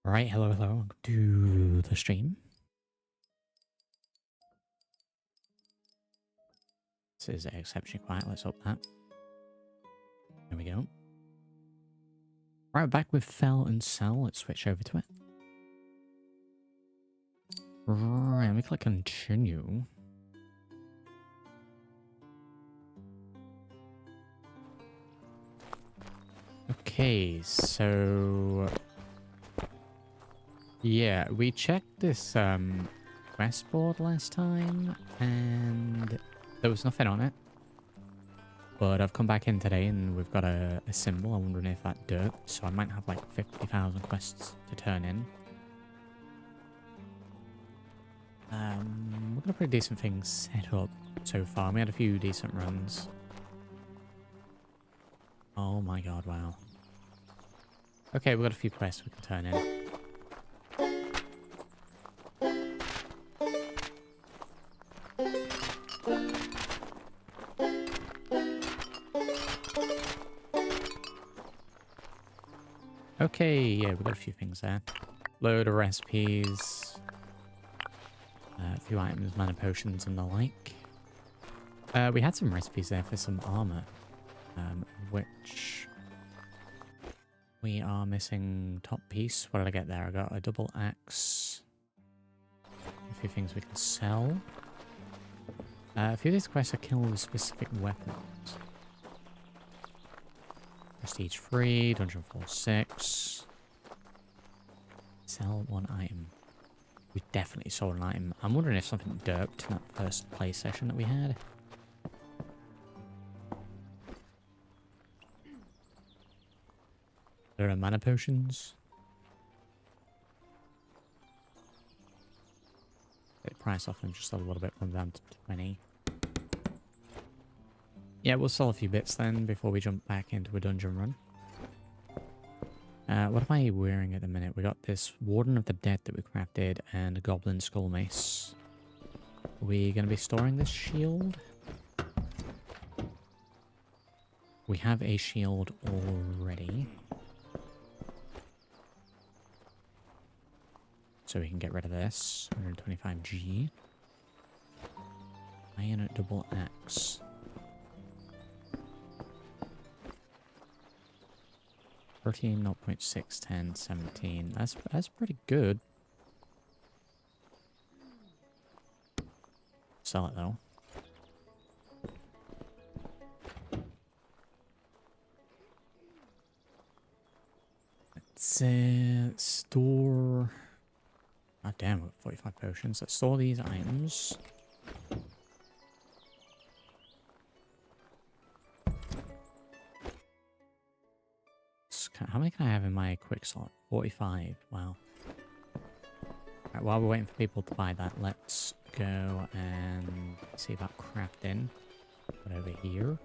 Alright, hello, welcome to the stream. This is exceptionally quiet, let's up that. There we go. Right, we're back with Fell and Cell, let's switch over to it. Right, let me click continue. Okay, so... yeah, we checked this quest board last time, and there was nothing on it. But I've come back in today and we've got a symbol. I'm wondering if that dirt. So I might have like 50,000 quests to turn in. We've got a pretty decent thing set up so far. We had a few decent runs. Oh my god, wow. Okay, we've got a few quests we can turn in. Okay, yeah, we've got a few things there. Load of recipes. A few items, mana potions and the like. We had some recipes there for some armor. Which... we are missing top piece. What did I get there? I got a double axe. A few things we can sell. A few of these quests are kill with specific weapons. Prestige 3, Dungeon 4-6. Sell one item. We definitely sold an item. I'm wondering if something derped in that first play session that we had. There are mana potions. Get the price off them just a little bit from down to 20. Yeah, we'll sell a few bits then before we jump back into a dungeon run. What am I wearing at the minute? We got this Warden of the Dead that we crafted and a Goblin Skull Mace. Are we going to be storing this shield? We have a shield already. So we can get rid of this. 125G. Iron double axe. 13, 0.6, 10, 17. That's pretty good. Sell it though. Let's store... god damn, we've got 45 potions. Let's store these items. How many can I have in my quick slot? 45. Wow. Right, while we're waiting for people to buy that, let's go and see about crafting. Put over here.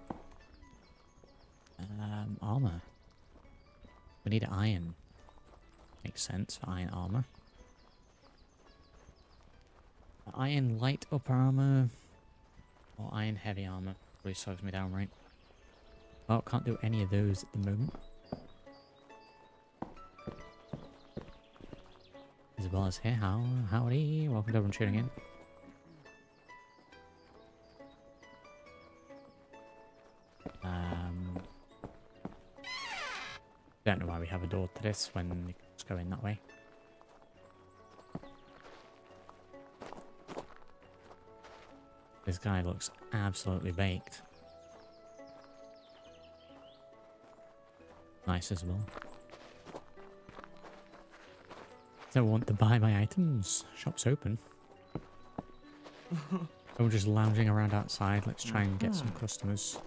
Armor. We need iron. Makes sense for iron armor. Iron light upper armor. Or iron heavy armor. Really slows me down, right? Well, can't do any of those at the moment. Isabella's here. Howdy. Welcome to everyone tuning in. Don't know why we have a door to this when you can just go in that way. This guy looks absolutely baked. Nice as well. Don't want to buy my items. Shop's open. We're just lounging around outside. Let's try and get some customers.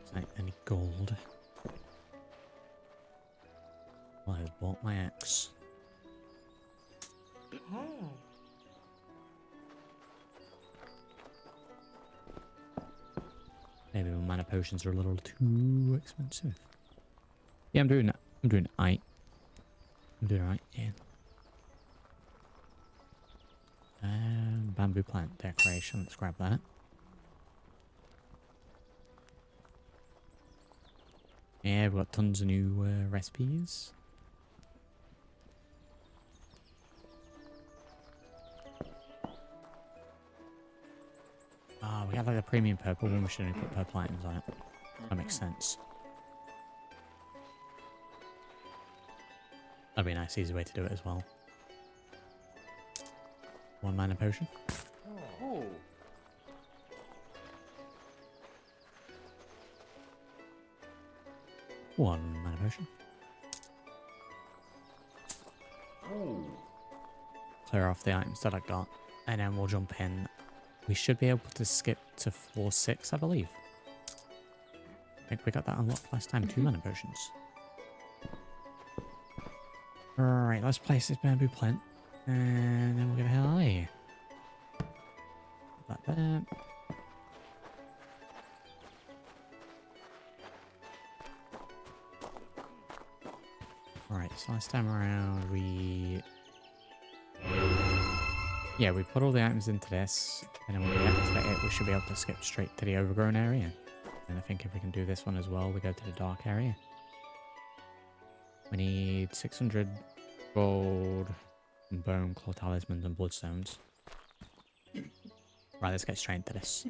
Is there any gold? Well, I bought my axe. Maybe my mana potions are a little too expensive. Yeah, I'm doing alright. I'm doing alright, yeah. Bamboo plant decoration, let's grab that. Yeah, we've got tons of new recipes. Ah, we have like the premium purple one. We should only put purple items on it. That makes sense. That'd be a nice, easy way to do it as well. 1 mana potion. Oh. 1 mana potion. Oh. Clear off the items that I got, and then we'll jump in. We should be able to skip to floor 6, I believe. I think we got that unlocked last time. 2 mana potions. Alright, let's place this bamboo plant. And then we'll get a hell out of here. Put that there. Alright, so last time around we... Yeah, we put all the items into this, and then when we activate it, we should be able to skip straight to the overgrown area. And I think if we can do this one as well, we go to the dark area. We need 600 gold, and bone, claw talismans, and bloodstones. Right, let's get straight into this.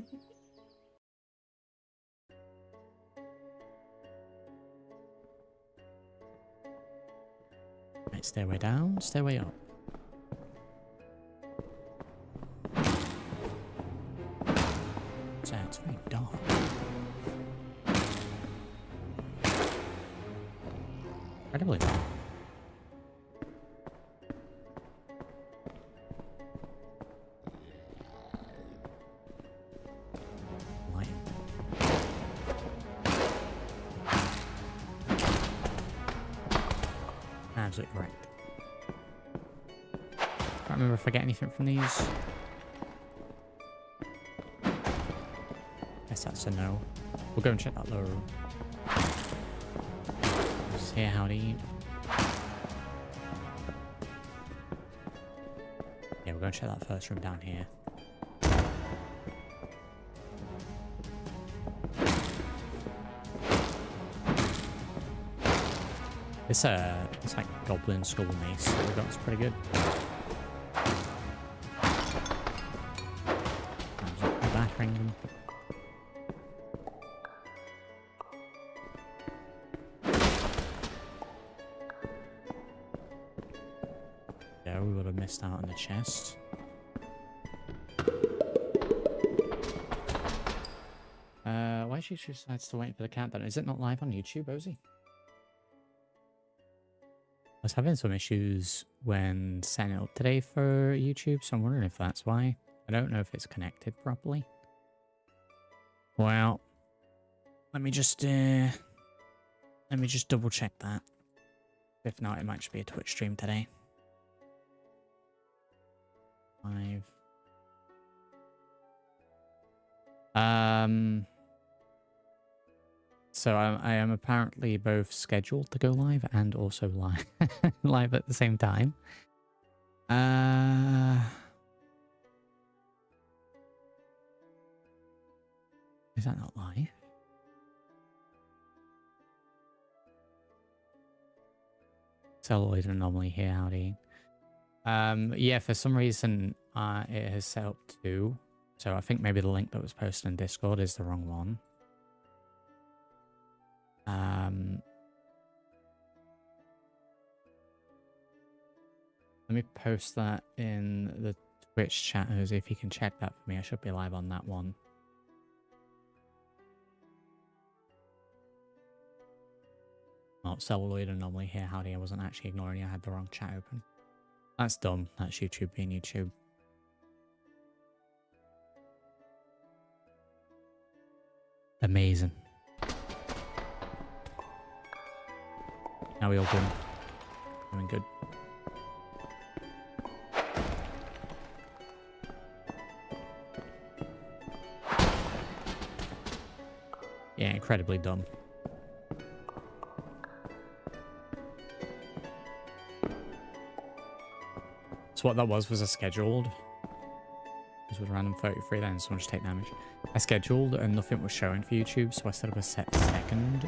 Right, stairway down, stairway up. So it's very dark. Incredibly dark. Light. Absolutely right. Can't remember if I get anything from these. Guess that's a no. We'll go and check that lower room. Just hear how to eat. Yeah, we're going to check that first room down here. It's like goblin skull mace that we got. It's pretty good. I'm just battering them. Yeah, we would have missed out on the chest. Why she decides to wait for the countdown? Is it not live on YouTube, Ozzy? I was having some issues when setting it up today for YouTube, so I'm wondering if that's why. I don't know if it's connected properly. Well, let me just double check that. If not, it might just be a Twitch stream today. 5. So I am apparently both scheduled to go live and also live live at the same time. Is that not live? Celluloid anomaly here, howdy. Yeah, for some reason it has set up 2. So I think maybe the link that was posted in Discord is the wrong one. Let me post that in the Twitch chat, Jose, if you can check that for me. I should be live on that one. Oh, celluloid anomaly here, howdy. I wasn't actually ignoring you. I had the wrong chat open. That's dumb. That's YouTube being YouTube. Amazing. How we all doing? Doing good. Yeah, incredibly dumb. So what that was a scheduled. This was random 33 then, someone just take damage. I scheduled and nothing was showing for YouTube, so I set up a set second.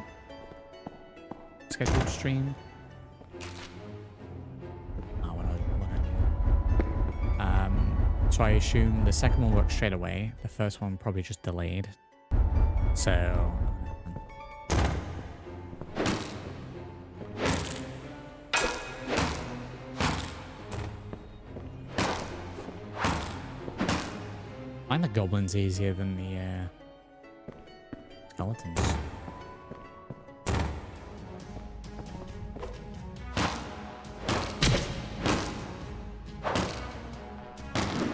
scheduled stream. Oh, what I do. So I assume the second one worked straight away. The first one probably just delayed. So... I find the goblins easier than the skeletons.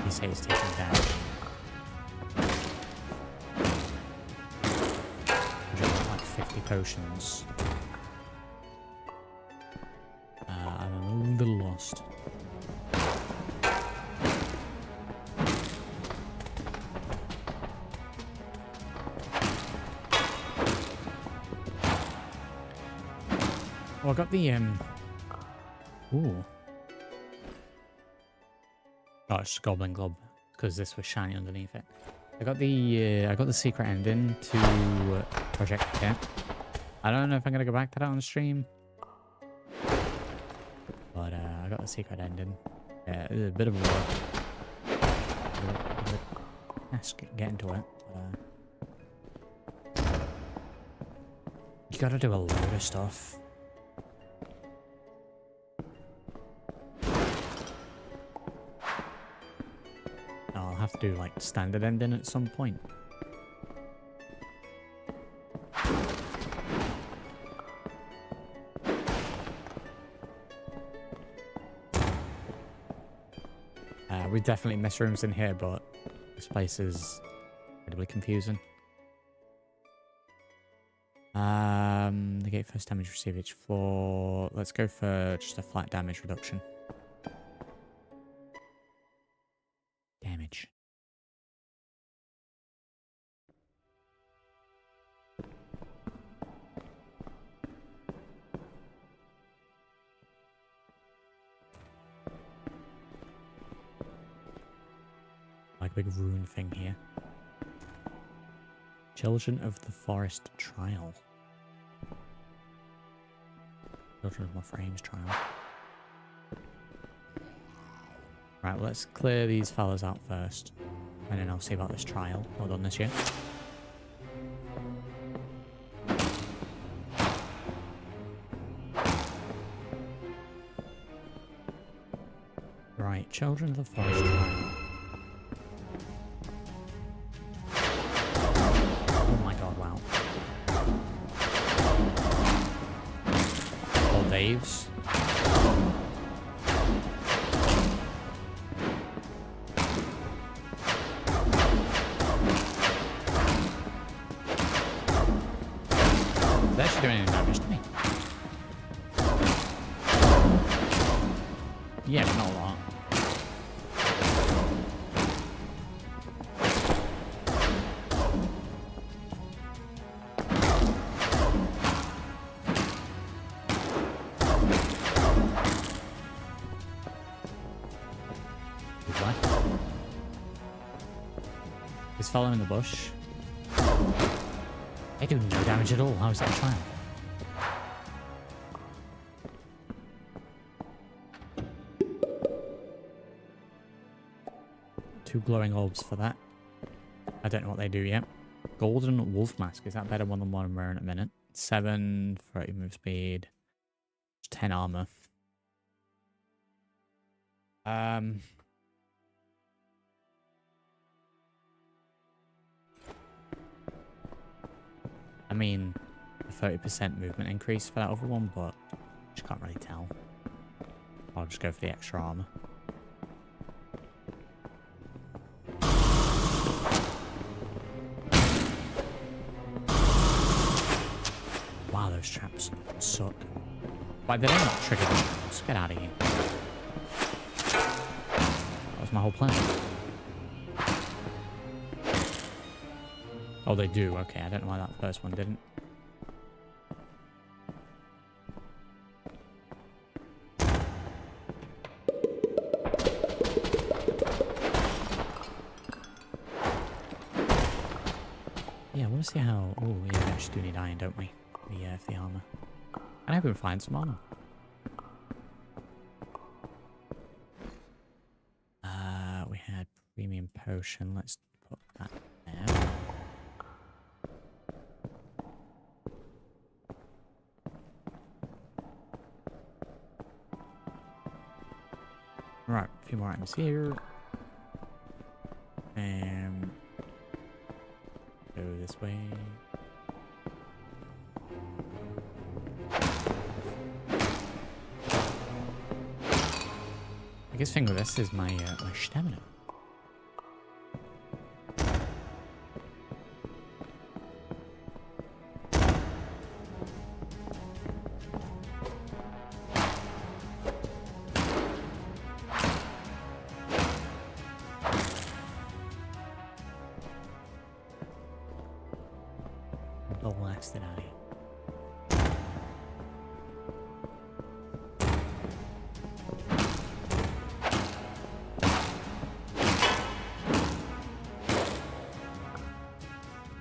He says he's taking damage. Like 50 potions. I'm a little lost. Oh, I got the ooh. Oh, it's Goblin Glob because this was shiny underneath it. I got the secret ending to Project Kit. I don't know if I'm gonna go back to that on stream, but I got the secret ending. Yeah, it was a bit of work. Let's get into it. But, you gotta do a load of stuff. I'll have to do like standard ending at some point. We definitely miss rooms in here, but this place is incredibly confusing. Negate first damage received each floor. Let's go for just a flat damage reduction. Damage. Like a big rune thing here. Children of the Forest Trial. Children of my Frames Trial. Right, well, let's clear these fellas out first. And then I'll see about this trial. Not done this yet. Right, Children of the Forest Trial. Oh my god, wow. All Daves. They're actually doing any damage to me. Yeah, but not a lot. This fellow in the bush. They do no damage at all. How is that a trial? Two glowing orbs for that. I don't know what they do yet. Golden Wolf Mask. Is that better than one I'm wearing at a minute? 7 30 move speed. 10 armor. I mean, a 30% movement increase for that other one, but just can't really tell. I'll just go for the extra armor. Wow, those traps suck. Why did I not trigger the traps? Get out of here. That was my whole plan. Oh, they do. Okay, I don't know why that first one didn't. Yeah, I want to see how... Oh, yeah, we actually do need iron, don't we? For the armor. I hope we can find some on. We had premium potion. Let's put that there. Right, a few more items here. Go this way. Biggest thing with this is my my stamina. Blasted out of here.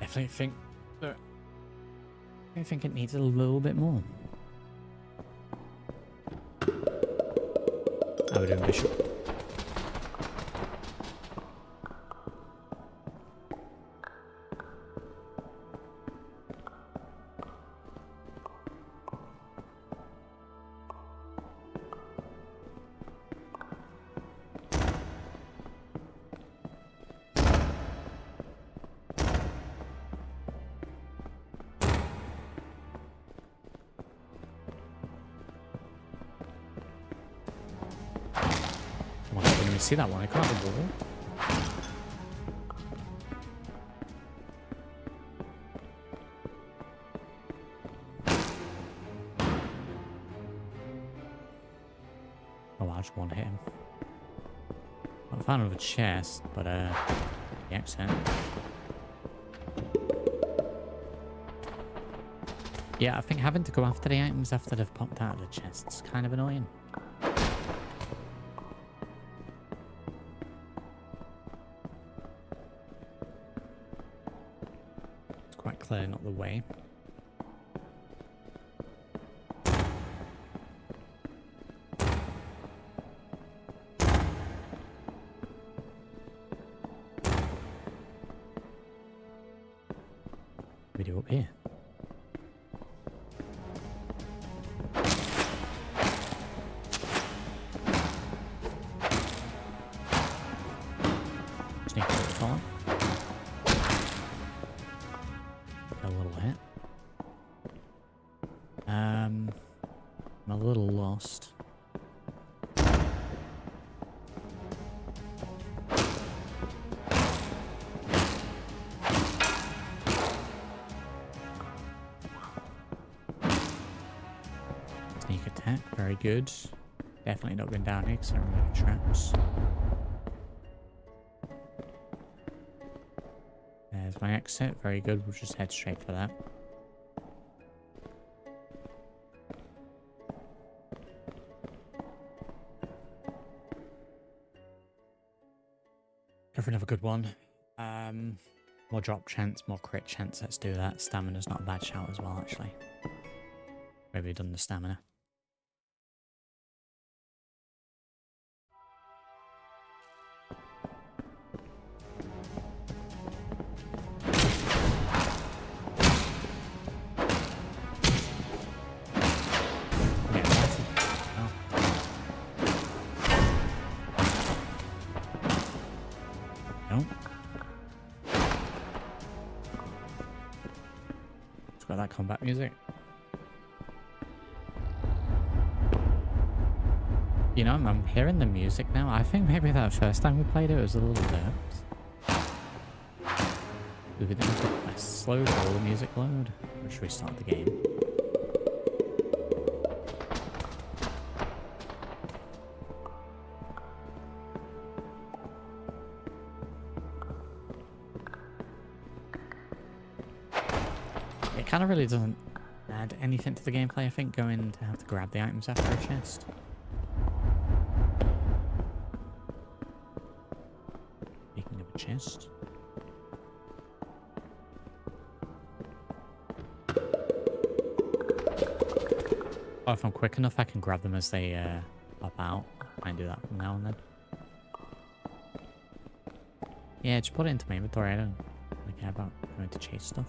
Definitely think that I think it needs a little bit more. I would ambition. See that one? I can't have a wall. Oh, I just want to hit him. I found another chest, but the exit. Yeah, I think having to go after the items after they've popped out of the chest is kind of annoying. Clearing up the way. What do we do up here? Sneak a little far. A little hit. I'm a little lost. Sneak attack, very good. Definitely not been down here because I remember traps. There's my exit, very good. We'll just head straight for that. Go for another good one. More drop chance, more crit chance. Let's do that. Stamina's not a bad shout as well, actually. Maybe done the stamina. That combat music. You know, I'm hearing the music now. I think maybe that first time we played it was a little derped. We didn't I slowed all the music load. Or should we start the game? Kind of really doesn't add anything to the gameplay, I think, going to have to grab the items after a chest. Speaking of a chest. Oh, if I'm quick enough, I can grab them as they pop out. I can do that from now and then. Yeah, just put it into my inventory. I don't really care about going to chase stuff.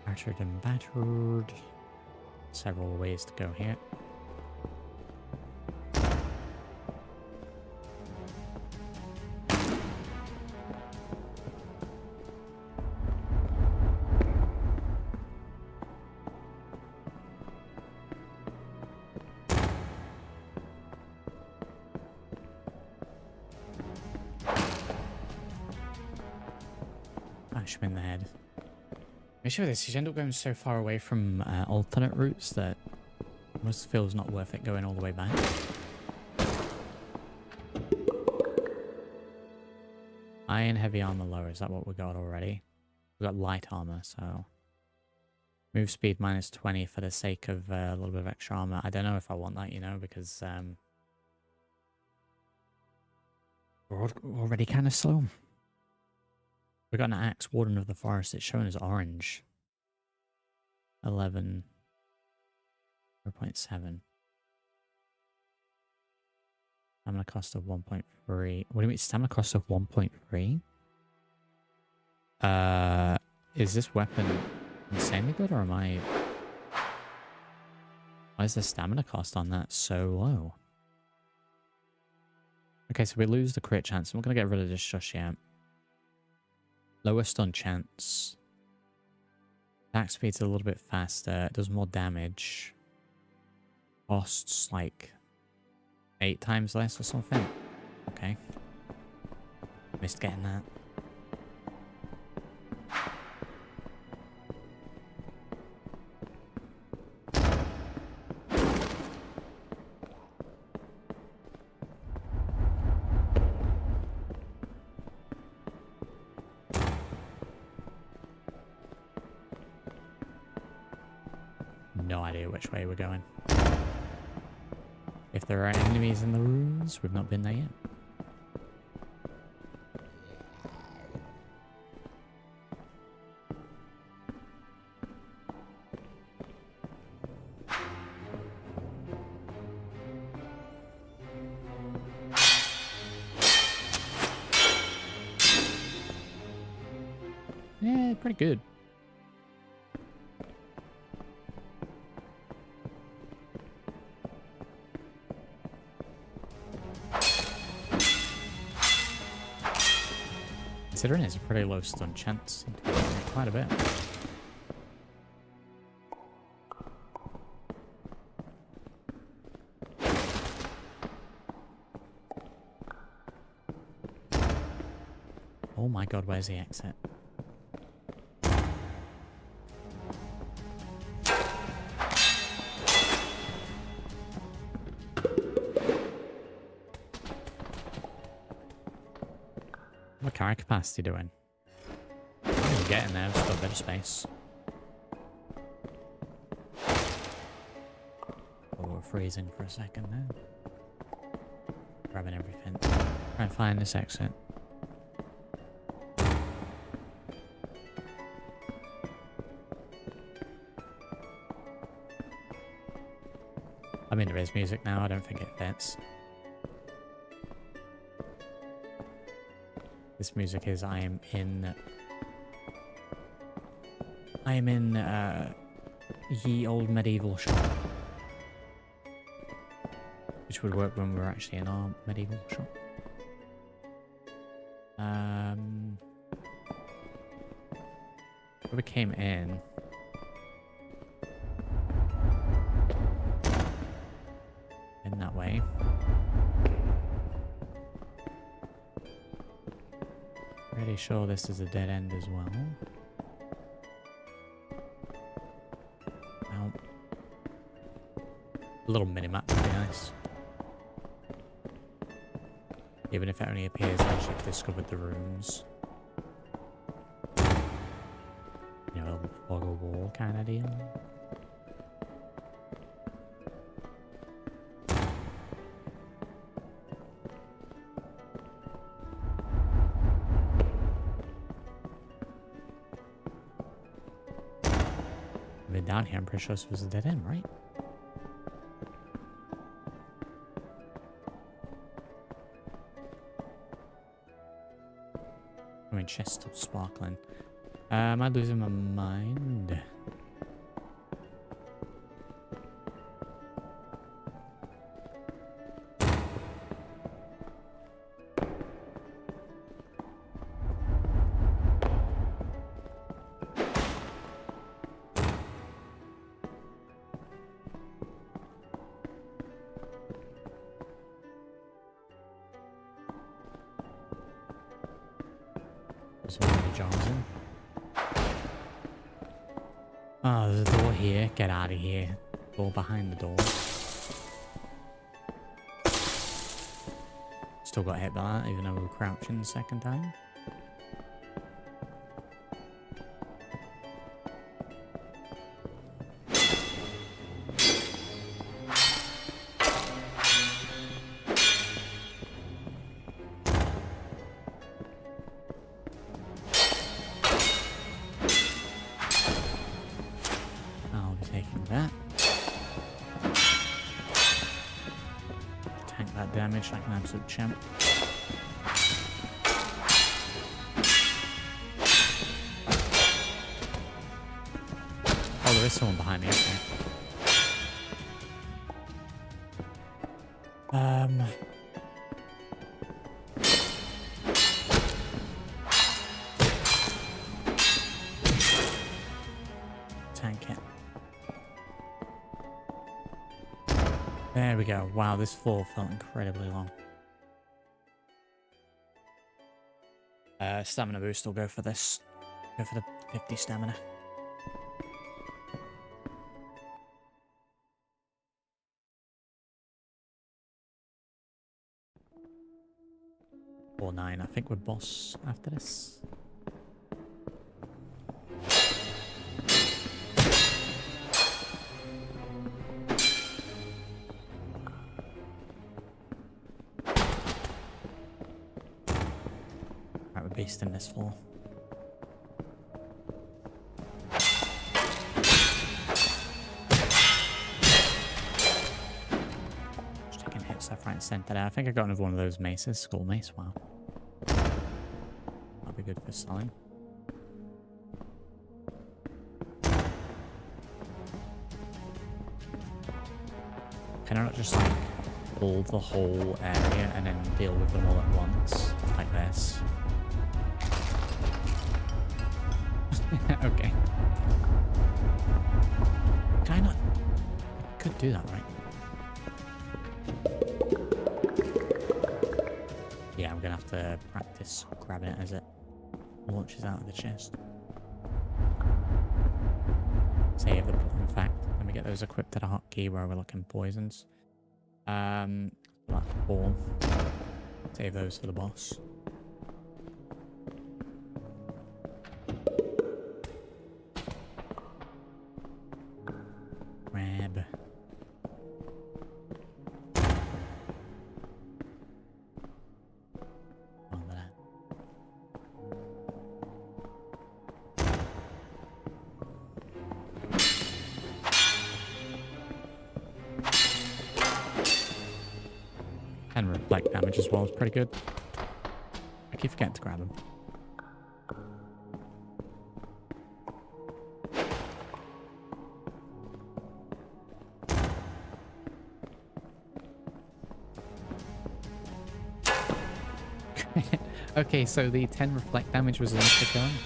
Battered and battered. Several ways to go here. Bash him in the head. The issue with this is you end up going so far away from alternate routes that it most feels not worth it going all the way back. Iron heavy armor lower, is that what we got already? We got light armor, so move speed minus 20 for the sake of a little bit of extra armor. I don't know if I want that, you know, because we're already kind of slow. We got an axe, Warden of the Forest. It's showing as orange. 11. 0.7. Stamina cost of 1.3. What do you mean stamina cost of 1.3? Is this weapon insanely good, or am I... Why is the stamina cost on that so low? Okay, so we lose the crit chance. I'm not going to get rid of this just yet. Lower stun chance. Attack speed's a little bit faster. It does more damage. Costs like 8 times less or something. Okay. Missed getting that. No idea which way we're going. If there are enemies in the ruins, we've not been there yet. Yeah, pretty good. Considering it's a pretty low stun chance, seemed to be doing quite a bit. Oh my god, where's the exit? What carry capacity doing? I'm getting there, just got a bit of space. Oh, we're freezing for a second there. Grabbing everything. Try and find this exit. I mean, there is music now, I don't think it fits. This music is I am in ye old medieval shop, which would work when we were actually in our medieval shop. We came in. In that way. Pretty sure this is a dead end as well. Now, a little minimap would be nice. Even if it only appears once you've discovered the rooms. You know, a little boggle wall. kind of deal. Been down here, I'm pretty sure this was a dead end, right? I mean, chest still sparkling. Am I losing my mind? Johnson. Oh, there's a door here. Get out of here. Door behind the door. Still got hit by that, even though we were crouching the second time. Damage like an absolute champ. Oh, there is someone behind me, okay. Tank it. There we go. Wow, this floor felt incredibly long. Stamina boost, I'll go for this. Go for the 50 stamina. Or 9, I think we're boss after this. Based in this floor. Just taking hits left, right, and center there. I think I got another one of those maces. Skull mace. Wow. That'll be good for selling. Can I not just like pull the whole area and then deal with them all at once? Like this. Okay. Can I not? I could do that, right? Yeah, I'm gonna have to practice grabbing it as it launches out of the chest. Save the. In fact, let me get those equipped at a hotkey where we're looking poisons. Black ball. Save those for the boss. And reflect damage as well is pretty good. I keep forgetting to grab them. Okay, so the 10 reflect damage was enough to kill him.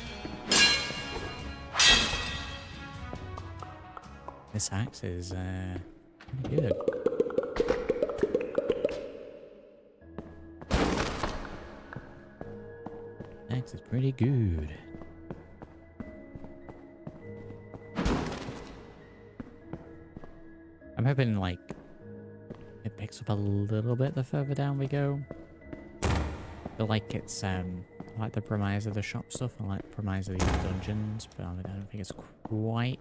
This axe is pretty good. Axe is pretty good. I'm hoping like it picks up a little bit the further down we go. I feel like it's I like the premise of the shop stuff. I like the premise of these dungeons, but I don't think it's quite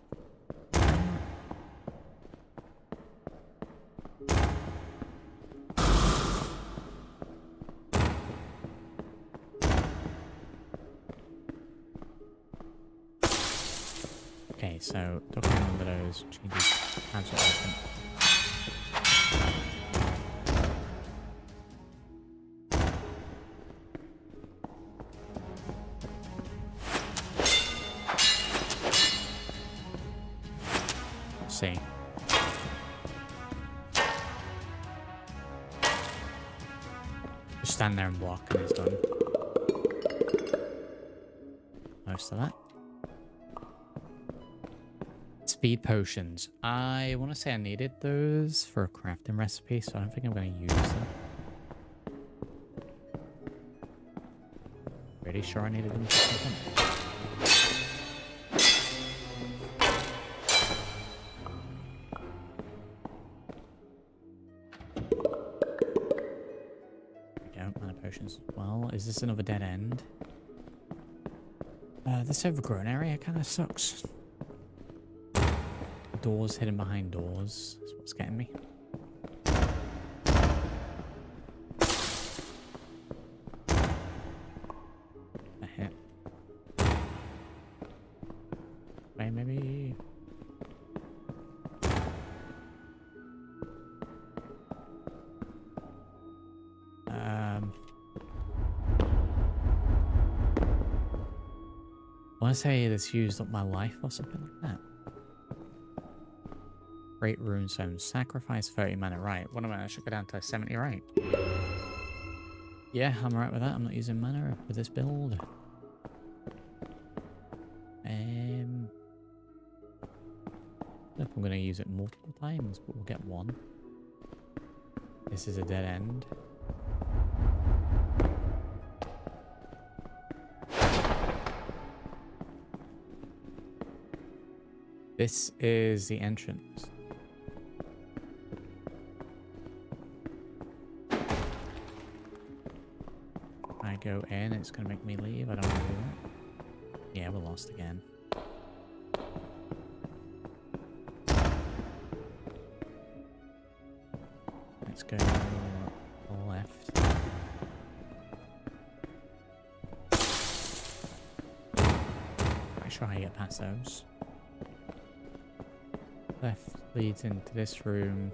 so duck in under those changes. Hands are open. Let's see. Just stand there and block and it's done. Most of that. Speed potions. I want to say I needed those for a crafting recipe, so I don't think I'm going to use them. Pretty sure I needed them for something. Mana potions as well. Is this another dead end? This overgrown area kind of sucks. Doors hidden behind doors is what's getting me. A hit. Wait, maybe. I want to say this used up my life or something like that. Great runestone. Sacrifice 30 mana. Right. What am I? I should go down to 70, right? Yeah, I'm right with that. I'm not using mana with this build. I don't know if I'm going to use it multiple times, but we'll get one. This is a dead end. This is the entrance. I go in, it's gonna make me leave. I don't want to do that. Yeah, we're lost again. Let's go left. Not sure how you get past those. Left leads into this room.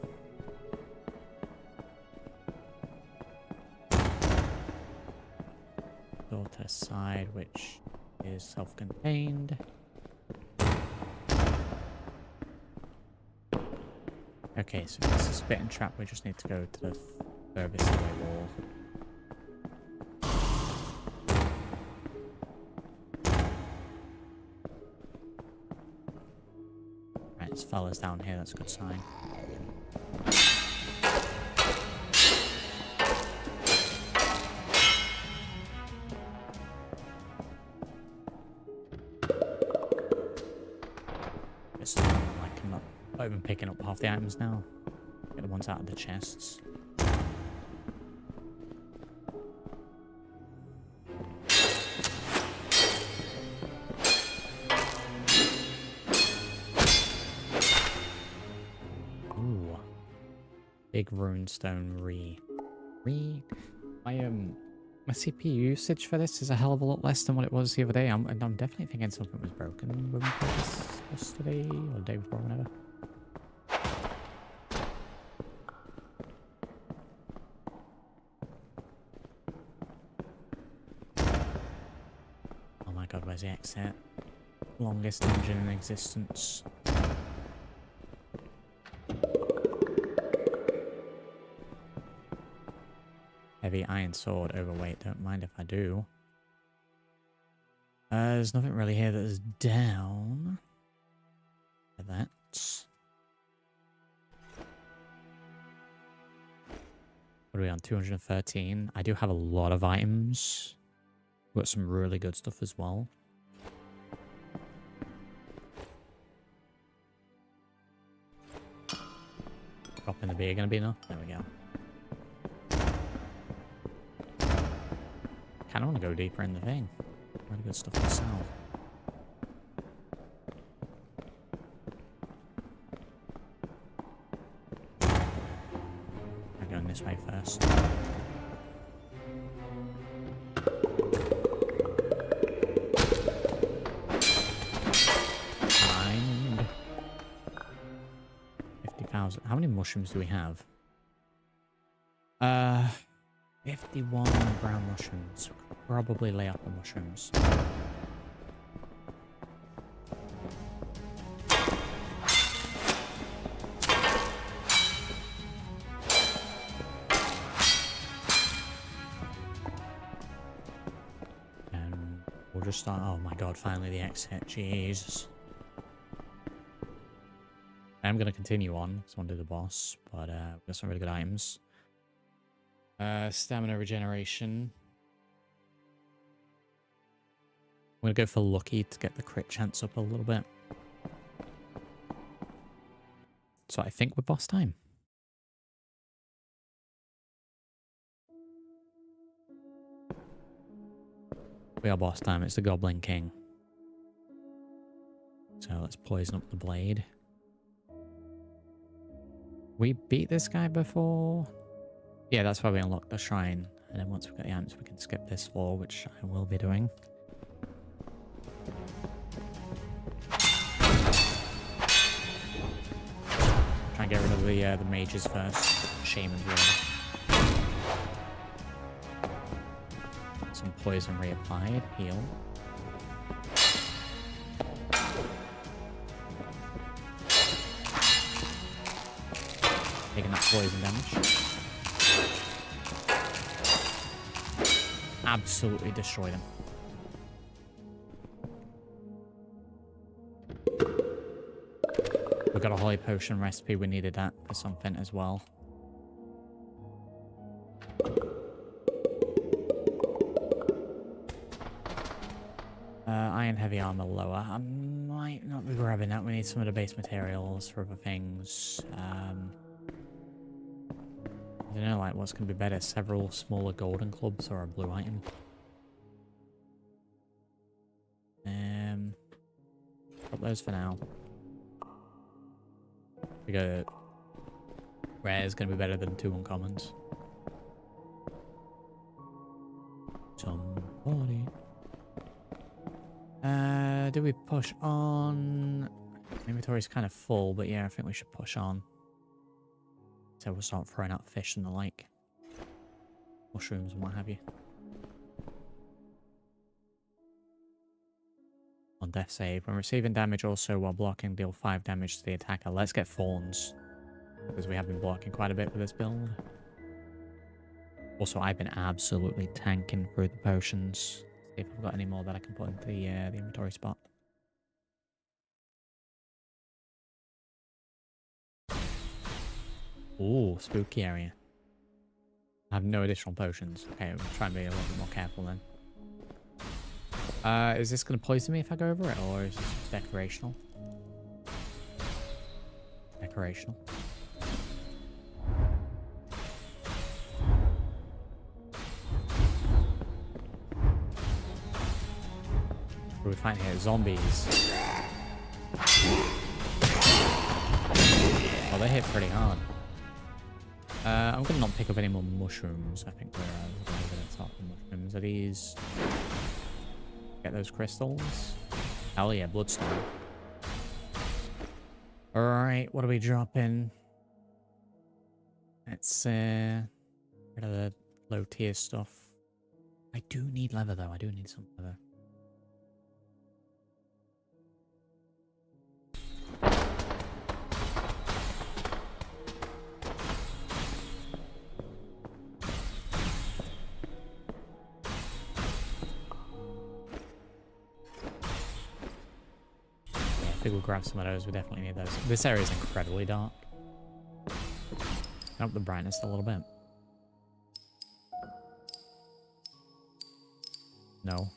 Door to the side, which is self-contained. Okay, so this is spit and trap. We just need to go to the furthest away wall. There's fellas down here, that's a good sign. It's like I'm not even picking up half the items now. Get the ones out of the chests. Big runestone my CPU usage for this is a hell of a lot less than what it was the other day. I'm definitely thinking something was broken when we played this yesterday or the day before, whenever. Oh my god, where's the exit? Longest dungeon in existence. Heavy iron sword, overweight, don't mind if I do. There's nothing really here that is down. That. What are we on? 213. I do have a lot of items. Got some really good stuff as well. Dropping the beer gonna be enough? There we go. Kinda wanna go deeper in the thing. Really good stuff to sell. We're going this way first. I'm many mushrooms do we have? 51 brown mushrooms. Probably lay off the mushrooms. And we'll just start. Oh my god, finally the exit. Jesus. I'm going to continue on because I want to do the boss, but we've got some really good items. Stamina regeneration. I'm going to go for lucky to get the crit chance up a little bit. So I think we're boss time. We are boss time. It's the Goblin King. So let's poison up the blade. We beat this guy before? Yeah, that's why we unlocked the shrine. And then once we get the items, we can skip this floor, which I will be doing. Try and get rid of the mages first. Shamans, really. Some poison reapplied. Heal. Taking that poison damage. Absolutely destroy them. We got a holy potion recipe. We needed that for something as well. Iron heavy armor lower. I might not be grabbing that. We need some of the base materials for other things. I don't know, like, what's going to be better? Several smaller golden clubs or a blue item? Put those for now. We got rare is going to be better than 2 uncommons. Somebody. Do we push on? Inventory's kind of full, but yeah, I think we should push on. So we'll start throwing out fish and the like. Mushrooms and what have you. On death save. When receiving damage also while blocking, deal 5 damage to the attacker. Let's get thorns. Because we have been blocking quite a bit with this build. Also, I've been absolutely tanking through the potions. See if I've got any more that I can put into the inventory spot. Ooh, spooky area. I have no additional potions. Okay, we'll try and be a little bit more careful then. Is this going to poison me if I go over it, or is this just decorational? Decorational. What do we find here? Zombies. Oh, they hit pretty hard. I'm going to not pick up any more mushrooms. I think we're going to top the mushrooms. Are these... Get those crystals? Hell yeah, bloodstone. Alright, what are we dropping? Let's rid of the low tier stuff. I do need leather though. I do need some leather. I think we'll grab some of those. We definitely need those. This area is incredibly dark. Turn up the brightness a little bit. No.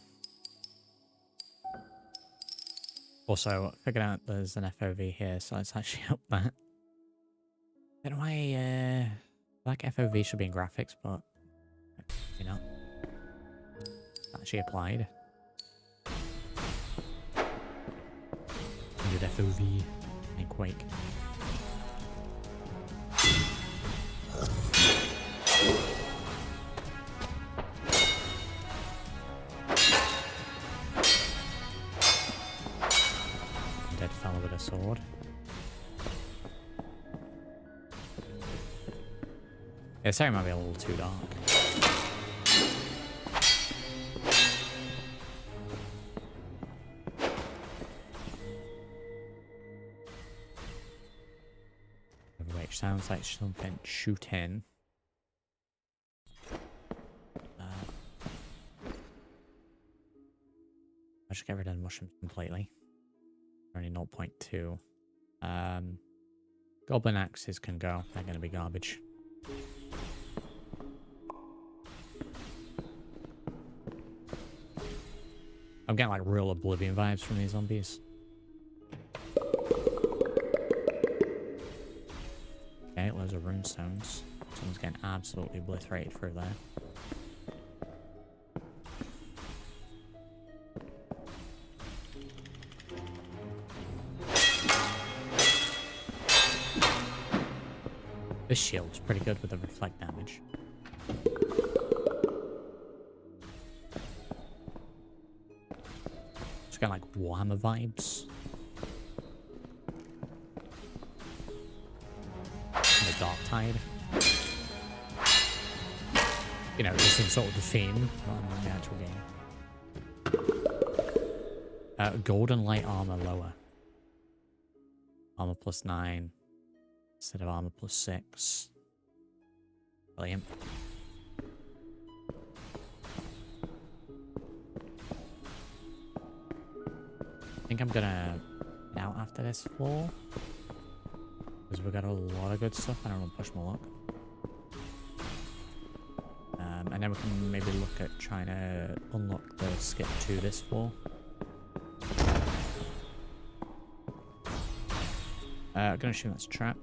Also, figured out there's an FOV here, so let's actually up that. I don't know why, like FOV should be in graphics, but you know, actually applied. FOV and Quake. Dead fella with a sword. Yeah, sorry, might be a little too dark. Which sounds like something shooting. I should get rid of the mushrooms completely. Only 0.2. Goblin axes can go. They're going to be garbage. I'm getting like real Oblivion vibes from these zombies. Okay, loads of runestones. Someone's getting absolutely obliterated through there. This shield's pretty good with the reflect damage. It's got like Warhammer vibes. And the Dark Tide. You know, just in sort of the theme, not in the actual game. Golden light armor lower. Armor plus 9. Instead of armor plus 6. Brilliant. I think I'm gonna get out after this floor. Because we got a lot of good stuff. I don't want to push my luck. And then we can maybe look at trying to unlock the skip to this floor. I'm gonna assume that's a trap.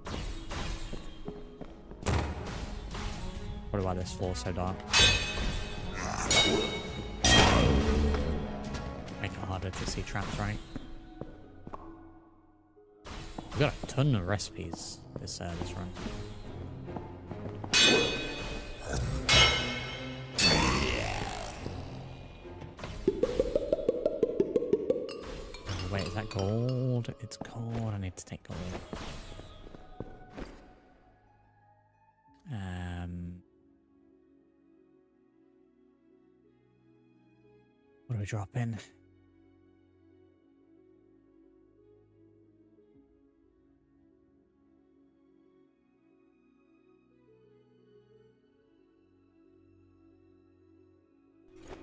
What about this floor so dark? Make it harder to see traps, right? We've got a ton of recipes this run. Oh, wait, is that gold? It's gold. I need to take gold. What do we drop in?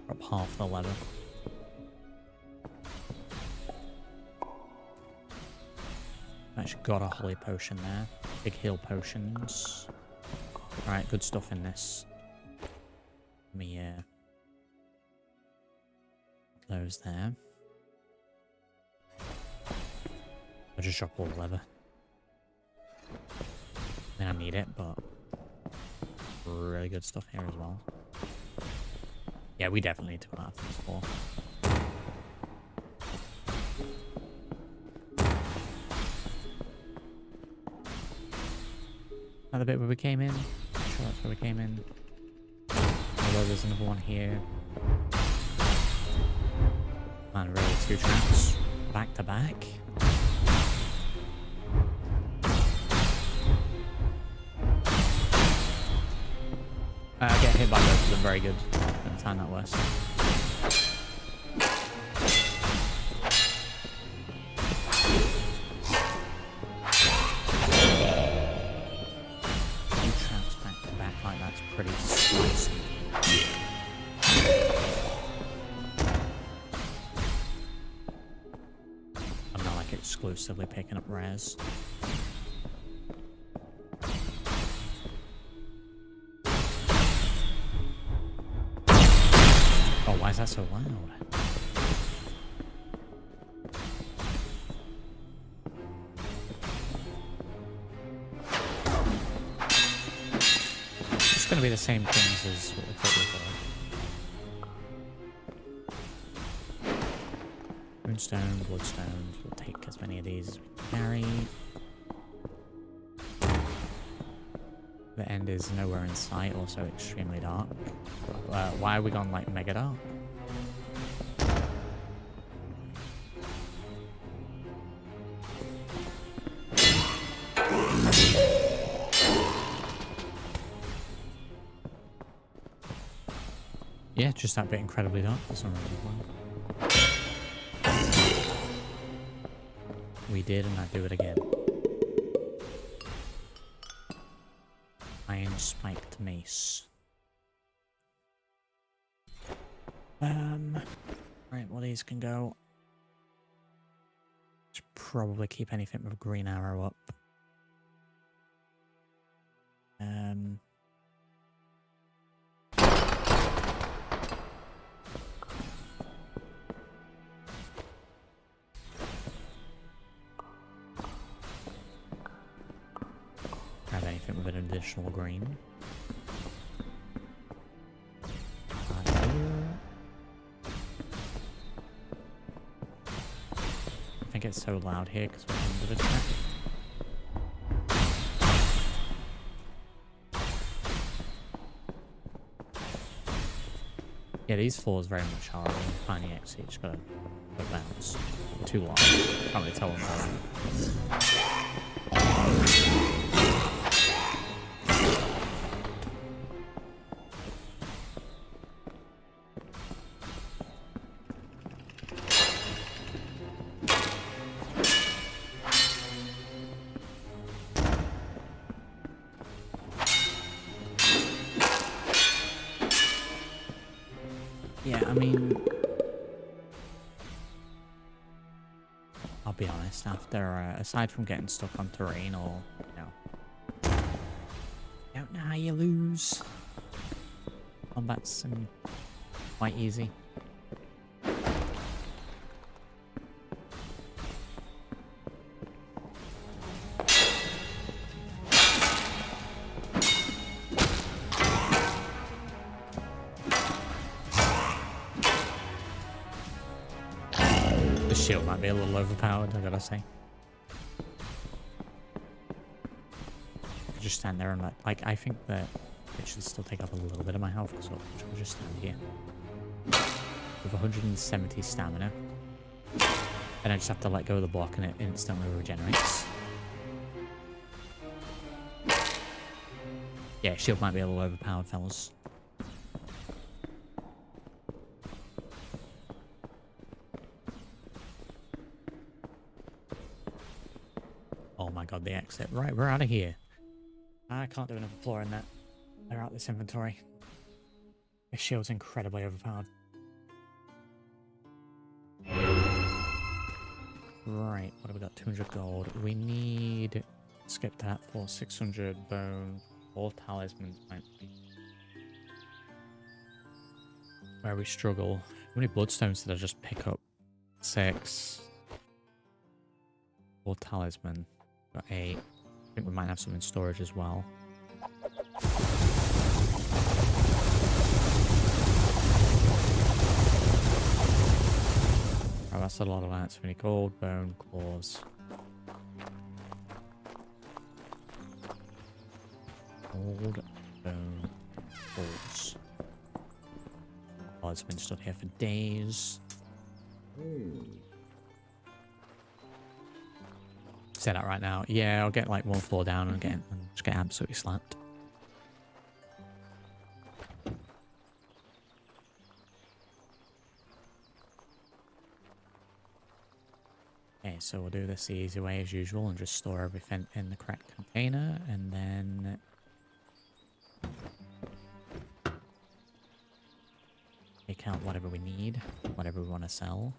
Drop half the leather. Actually got a holy potion there. Big heal potions. Alright, good stuff in this. Let me those there. I'll just drop all the leather. I mean, I need it, but really good stuff here as well. Yeah, we definitely need to go after this floor. Another bit where we came in. I'm sure that's where we came in. Although there's another one here. Man, really, 2 traps back to back. Get hit by both of them, very good. Gonna time that worse. 2 traps back to back like that's pretty spicy. Exclusively picking up rares. Oh, why is that so loud? It's gonna be the same things as what we thought before. Runestone, bloodstones, we'll take as many of these as we can carry. The end is nowhere in sight, also extremely dark. Why are we gone like mega dark? Yeah, just that bit incredibly dark for some reason. We did, and I'd do it again. Iron spiked mace. Right, well these can go. Should probably keep anything with a green arrow up. Grab anything with an additional green. I think it's so loud here because we're under the track. Yeah, these floors very much are tiny exit. You just gotta bounce. Too long. Can't really tell them that. Yeah, I mean, I'll be honest, after, aside from getting stuck on terrain or, you know, don't know how you lose. Combat's quite easy. The shield might be a little overpowered, I gotta say. Just stand there and like I think that it should still take up a little bit of my health, so I'll just stand here. With 170 stamina. And I just have to let go of the block and it instantly regenerates. Yeah, shield might be a little overpowered, fellas. Oh my god, the exit. Right, we're out of here. I can't do another floor in that. They're out this inventory. This shield's incredibly overpowered. Right, what have we got? 200 gold. We need... Skip that for 600 bone. All talismans might be... Where we struggle. How many bloodstones did I just pick up? 6. 4 talisman. Got 8. I think we might have some in storage as well. Oh, that's a lot of that. So we need gold, bone, claws. Gold, bone, claws. Oh, it's been stood here for days. Say that right now. Yeah, I'll get like one floor down and just get absolutely slapped. Okay, so we'll do this the easy way as usual and just store everything in the correct container and then take out whatever we need, whatever we want to sell.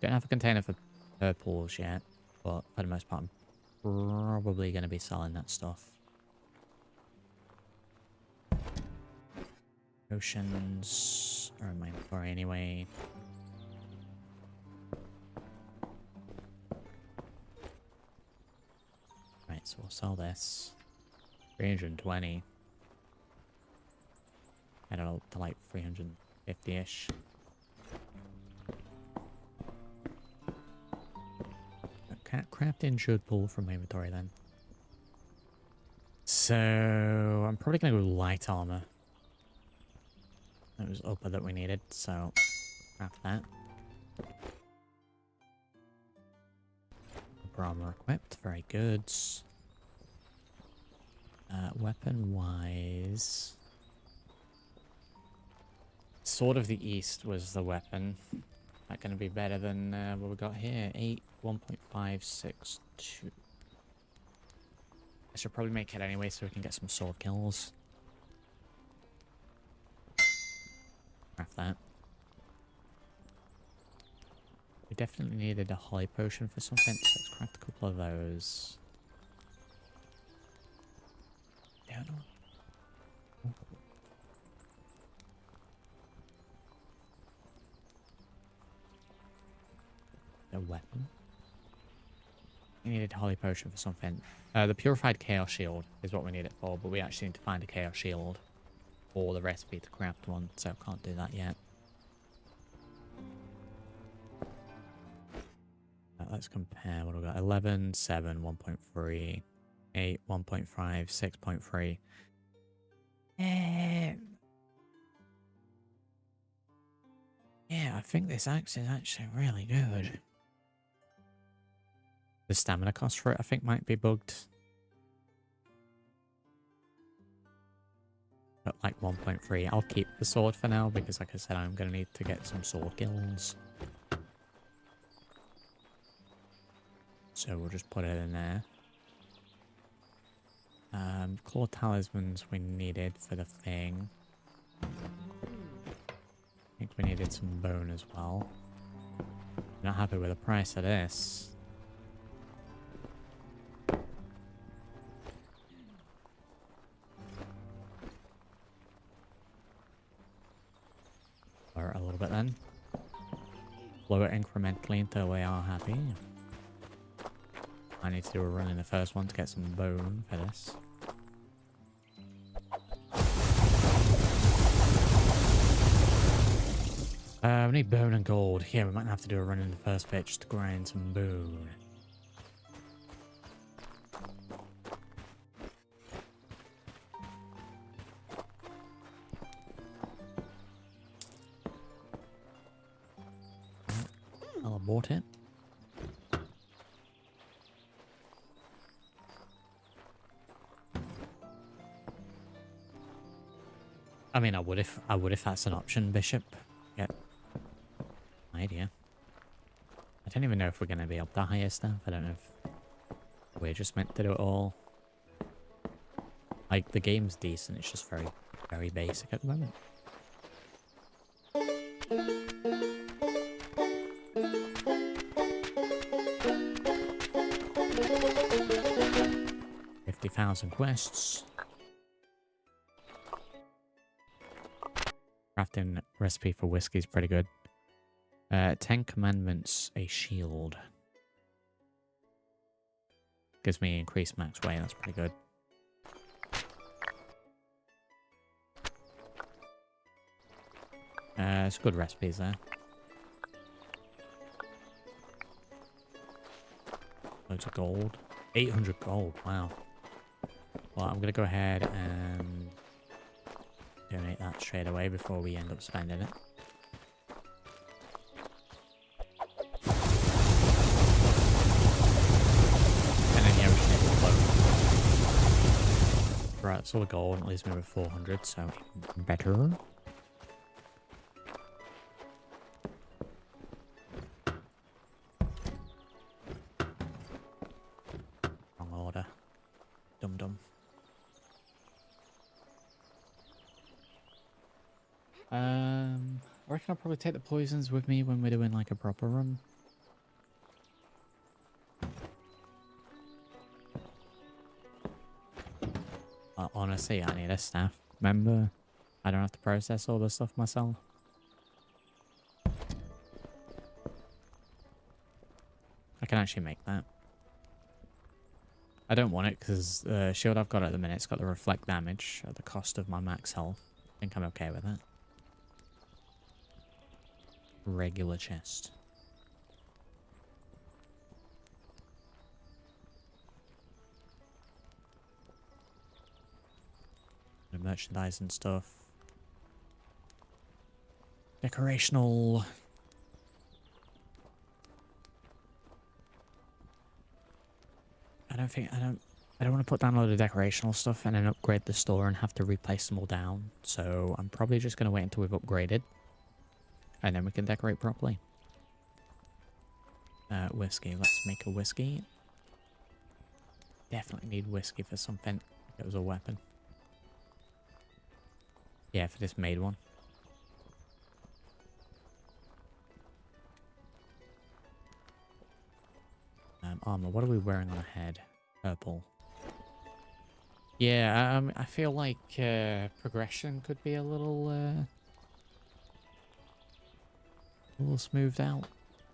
Don't have a container for purples yet, but for the most part I'm probably going to be selling that stuff. Potions are in my inventory anyway. Right, so we'll sell this. 320. I don't know, to like 350-ish. Crafting should pull from my inventory then. So I'm probably gonna go light armor. That was upper that we needed, so craft that. Upper armor equipped, very good. Weapon wise, Sword of the East was the weapon. That going to be better than what we got here? 1.562. I should probably make it anyway so we can get some sword kills. Craft that. We definitely needed a holy potion for something, so let's craft a couple of those. Don't know. A weapon. We needed a holy potion for something. The purified chaos shield is what we need it for, but we actually need to find a chaos shield or the recipe to craft one, so can't do that yet. Let's compare what we got. 11, 7, 1.3, 8, 1.5, 6.3. Yeah, I think this axe is actually really good. The stamina cost for it, I think, might be bugged. But like 1.3. I'll keep the sword for now because, like I said, I'm going to need to get some sword kills. So we'll just put it in there. Claw talismans we needed for the thing. I think we needed some bone as well. Not happy with the price of this. Lower it a little bit then. Lower it incrementally until we are happy. I need to do a run in the first one to get some bone for this. We need bone and gold. Yeah, we might have to do a run in the first bit just to grind some bone. I'll abort it. I mean, I would if that's an option, Bishop. Yep. Idea. I don't even know if we're going to be up the higher stuff. I don't know if we're just meant to do it all. Like, the game's decent. It's just very, very basic at the moment. $50,000 quests. Crafting recipe for whiskey is pretty good. 10 commandments, a shield. Gives me increased max weight, that's pretty good. It's good recipes there. Loads of gold. 800 gold, wow. Well, I'm going to go ahead and donate that straight away before we end up spending it. And then yeah, we should need to float. Right, it's all the gold and it leaves me with 400, so even better. Wrong order. Dum-dum. I reckon I'll probably take the poisons with me when we're doing like a proper run. Honestly, I need a staff. Remember, I don't have to process all this stuff myself. I can actually make that. I don't want it because the shield I've got at the minute, it's got the reflect damage at the cost of my max health. I think I'm okay with that. Regular chest. The merchandise and stuff. Decorational. I I don't want to put down a load of decorational stuff and then upgrade the store and have to replace them all down. So I'm probably just going to wait until we've upgraded. And then we can decorate properly. Whiskey. Let's make a whiskey. Definitely need whiskey for something. It was a weapon. Yeah, for this made one. Armor. What are we wearing on our head? Purple. Yeah, I feel like progression could be a little smoothed out.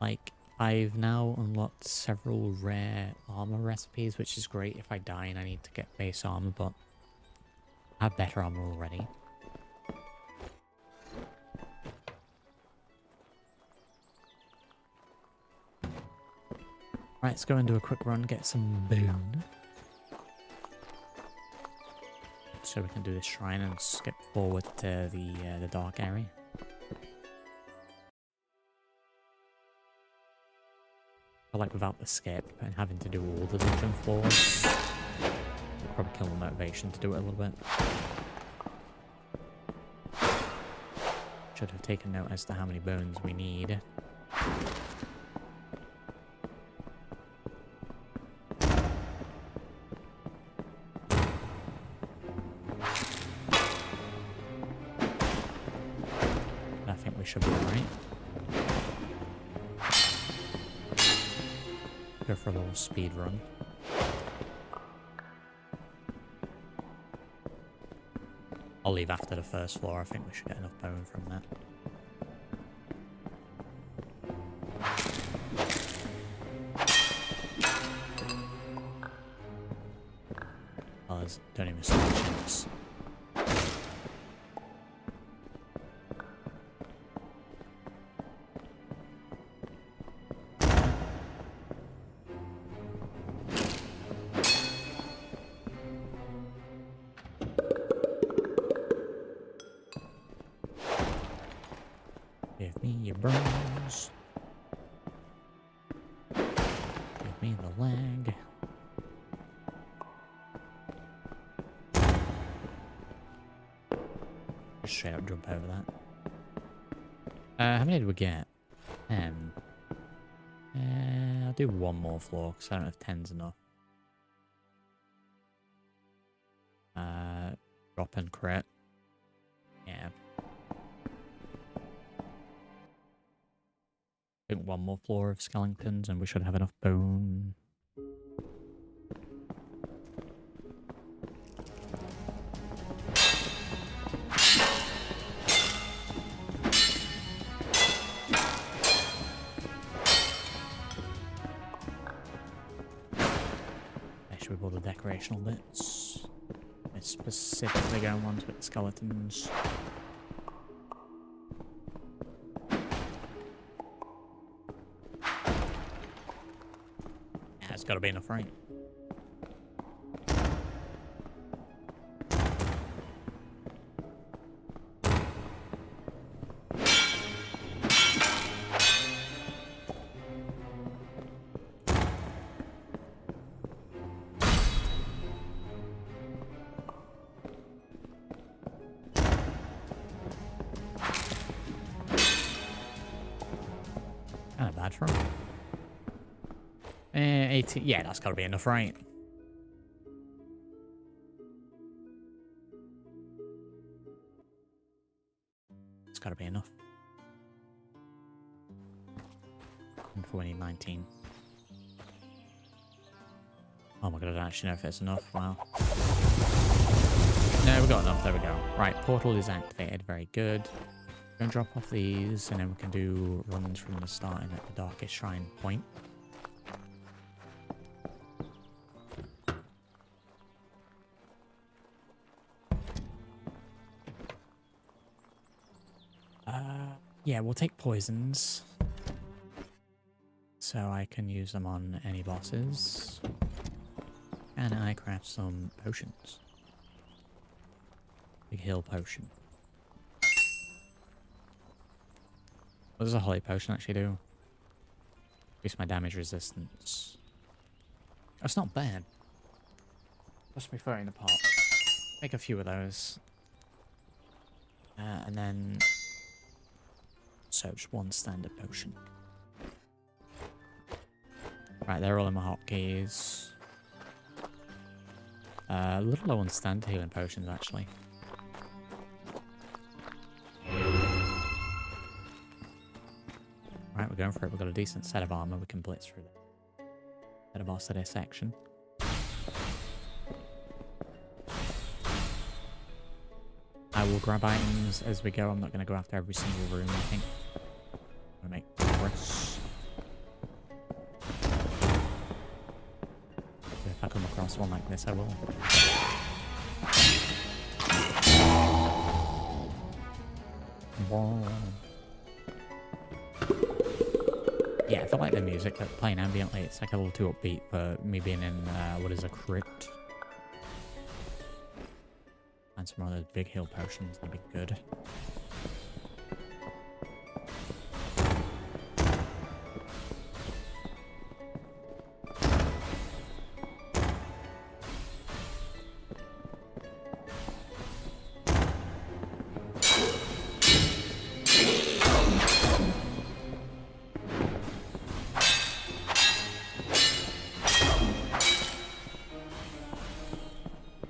Like, I've now unlocked several rare armor recipes, which is great if I die and I need to get base armor, but I have better armor already. Right, let's go and do a quick run, get some bone. So we can do this shrine and skip forward to the dark area. I like without the skip and having to do all the dungeon floors, it'd probably kill the motivation to do it a little bit. Should have taken note as to how many bones we need. I think we should be alright. Go for a little speed run. I'll leave after the first floor. I think we should get enough bone from that. Others don't even stand a chance. Give me your bones. Give me the leg. Just straight up jump over that. How many did we get? 10. I'll do one more floor because I don't know if 10's enough. Drop and crit. Yeah. I think one more floor of skeletons and we should have enough bone. Actually, with all the decorational bits. It's specifically going ones with the skeletons. It's got to be enough, right? Kind of bad for him. 18. Yeah, that's got to be enough, right? It's got to be enough. And for we need 19. Oh my god, I don't actually know if it's enough. Wow. No, we got enough. There we go. Right, portal is activated. Very good. Go and drop off these, and then we can do runs from the starting at the Darkest Shrine point. Yeah, we'll take poisons. So I can use them on any bosses. And I craft some potions. Big heal potion. What does a holy potion actually do? Increase my damage resistance. That's not bad. Plus me throwing the pot. Make a few of those. And then... So, just one standard potion. Right, they're all in my hotkeys. A little low on standard healing potions, actually. Right, we're going for it. We've got a decent set of armor. We can blitz through the head of our city section. I will grab items as we go. I'm not going to go after every single room, I think. I'm going to make progress. If I come across one like this, I will. Whoa. Yeah, I feel like the music that's playing ambiently, it's like a little too upbeat for me being in, what is a crypt. And some more of those big heal potions, that'd be good.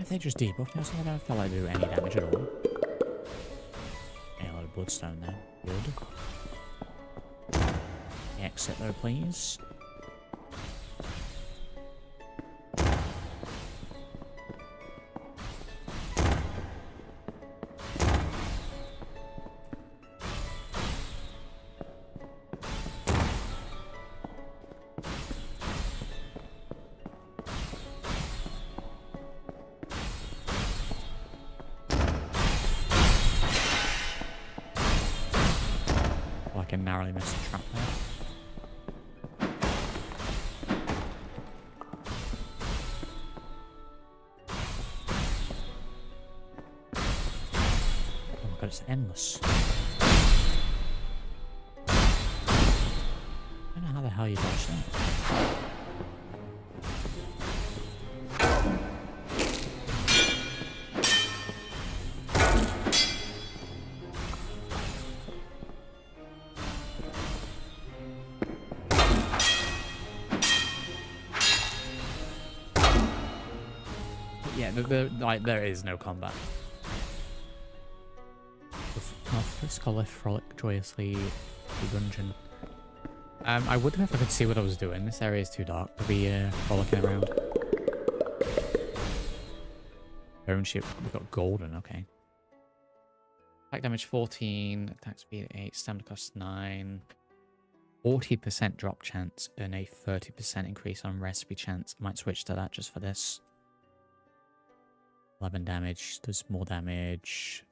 They just debuffed me, so I don't feel like they do any damage at all. Okay, a lot of bloodstone there. Good. Exit though, please. I can narrowly miss the trap there. Oh my god, it's endless. I don't know how the hell you dodge that. Yeah, like there is no combat. Our first call left frolic joyously the dungeon. I would have if I could see what I was doing. This area is too dark to be frolicking around. Bone ship, we've got golden, okay. Attack damage 14, attack speed 8, stamina cost 9. 40% drop chance and a 30% increase on recipe chance. I might switch to that just for this. 11 damage, does more damage.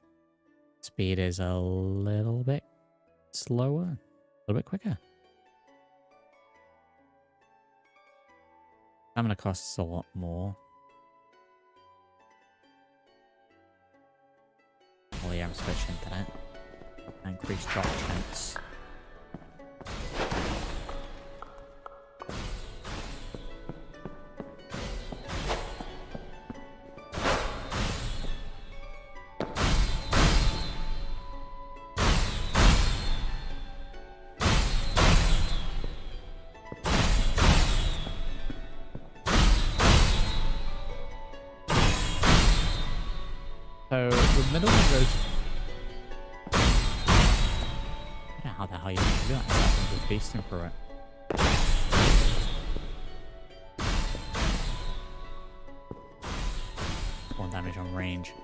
Speed is a little bit slower, a little bit quicker. Stamina costs a lot more. Oh yeah, I'm switching to that. Increased drop chance. So the middle one goes. I don't know how the hell you need to do that. I'm just beasting through it. One damage on range.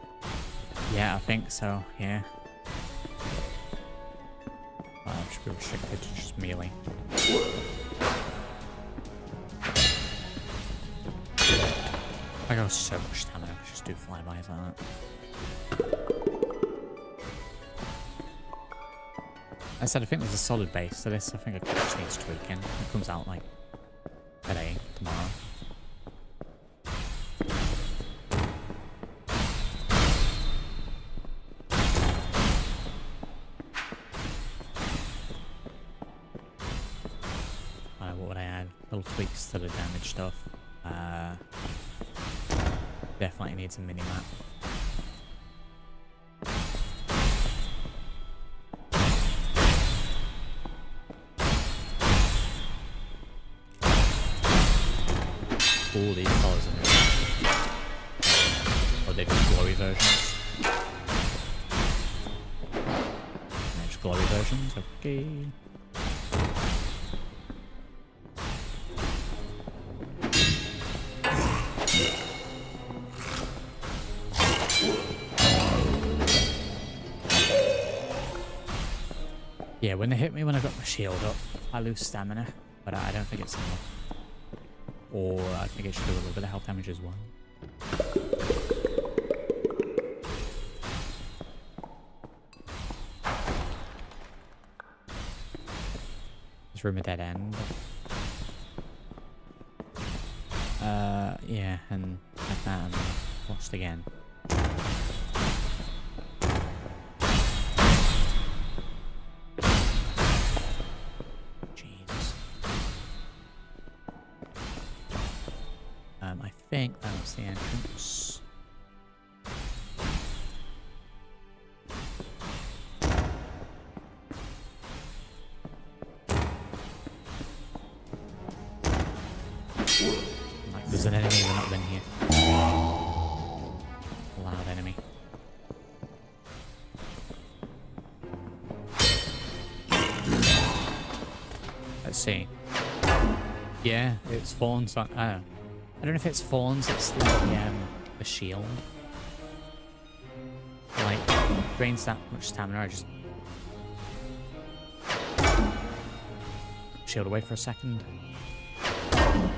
Yeah, I think so. Yeah. I should be restricted to just melee. I got so much stamina. I could just do flybys like that. I said I think there's a solid base to this. I think it just needs tweaking. It comes out like today, tomorrow. What would I add? Little tweaks to the damage stuff. Definitely needs a mini-map. All these colours are new. Or they're just glowy versions. They're just glowy versions, okay. Yeah, when they hit me when I got my shield up, I lose stamina, but I don't think it's enough. Or I think it should do a little bit of health damage as well. This room a dead end. Yeah, and like that, and lost again. I think that was the entrance. Like, there's an enemy we're not been here. Loud enemy. Let's see. Yeah, it's fawns on. I don't know if it's fawns, it's the shield. Like, drains that much stamina, I just shield away for a second. I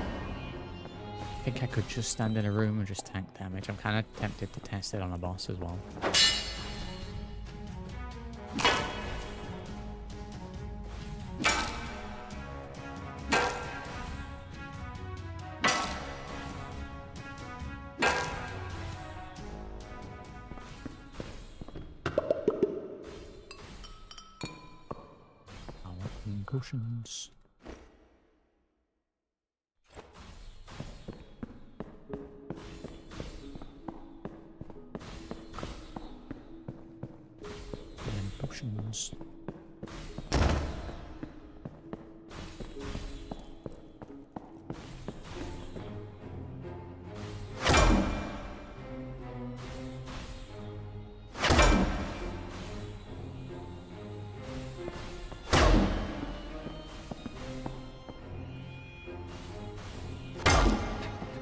think I could just stand in a room and just tank damage. I'm kind of tempted to test it on a boss as well. Potions. And potions.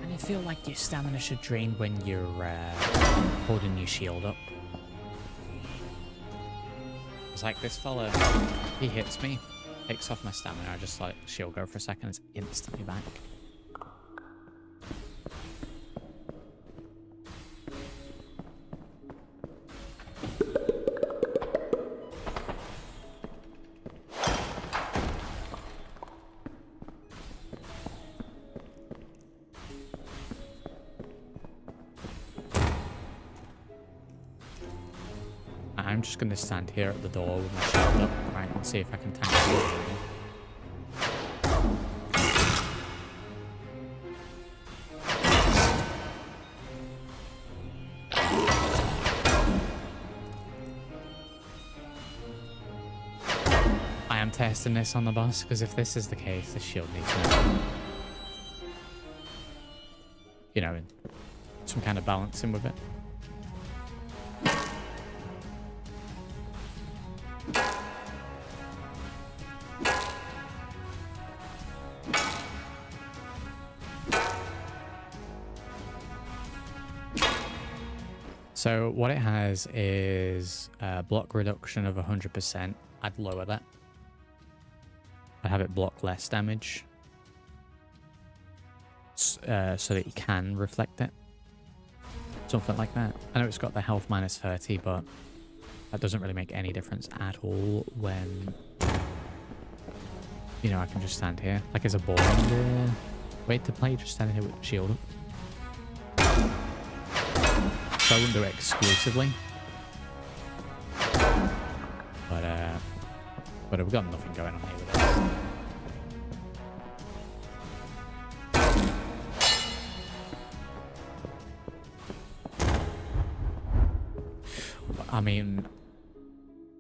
I feel like your stamina should drain when you're holding your shield up. It's like this fella, he hits me, takes off my stamina, I just let the shield go for a second, it's instantly back. I'm just going to stand here at the door with my shield up, right, and see if I can tank it. I am testing this on the boss, because if this is the case, the shield needs to, you know, some kind of balancing with it. So what it has is block reduction of 100%. I'd lower that. I'd have it block less damage. So that you can reflect it. Something like that. I know it's got the health minus 30, but that doesn't really make any difference at all when, you know, I can just stand here. Like, as a boring way to play, just stand here with the shield up. So I wouldn't do it exclusively. But we've got nothing going on here with this. I mean,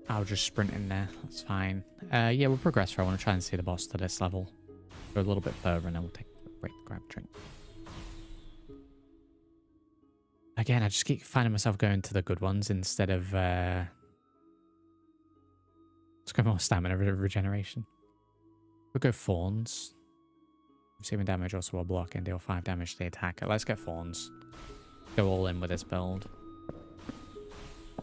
I'll just sprint in there. That's fine. Yeah, we'll progress through. I want to try and see the boss to this level. Go a little bit further and then we'll take a break, grab a drink. Again, I just keep finding myself going to the good ones instead of... Let's go more stamina regeneration. We'll go Fawns. Receiving damage also while blocking. Deal 5 damage to the attacker. Let's get Fawns. Go all in with this build.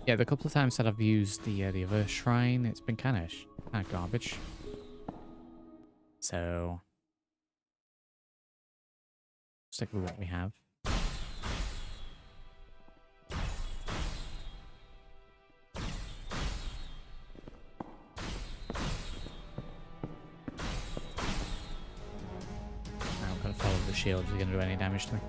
Yeah, the couple of times that I've used the other shrine, it's been kind of garbage. So... stick with what we have. I'm gonna follow the shield. Is it gonna do any damage to me?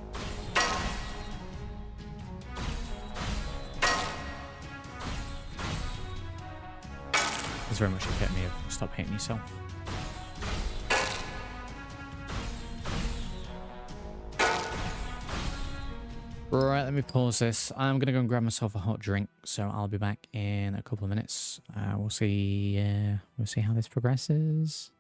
It's very much a hit me of stop hitting yourself. Right, let me pause this. I'm gonna go and grab myself a hot drink, so I'll be back in a couple of minutes. We'll see how this progresses.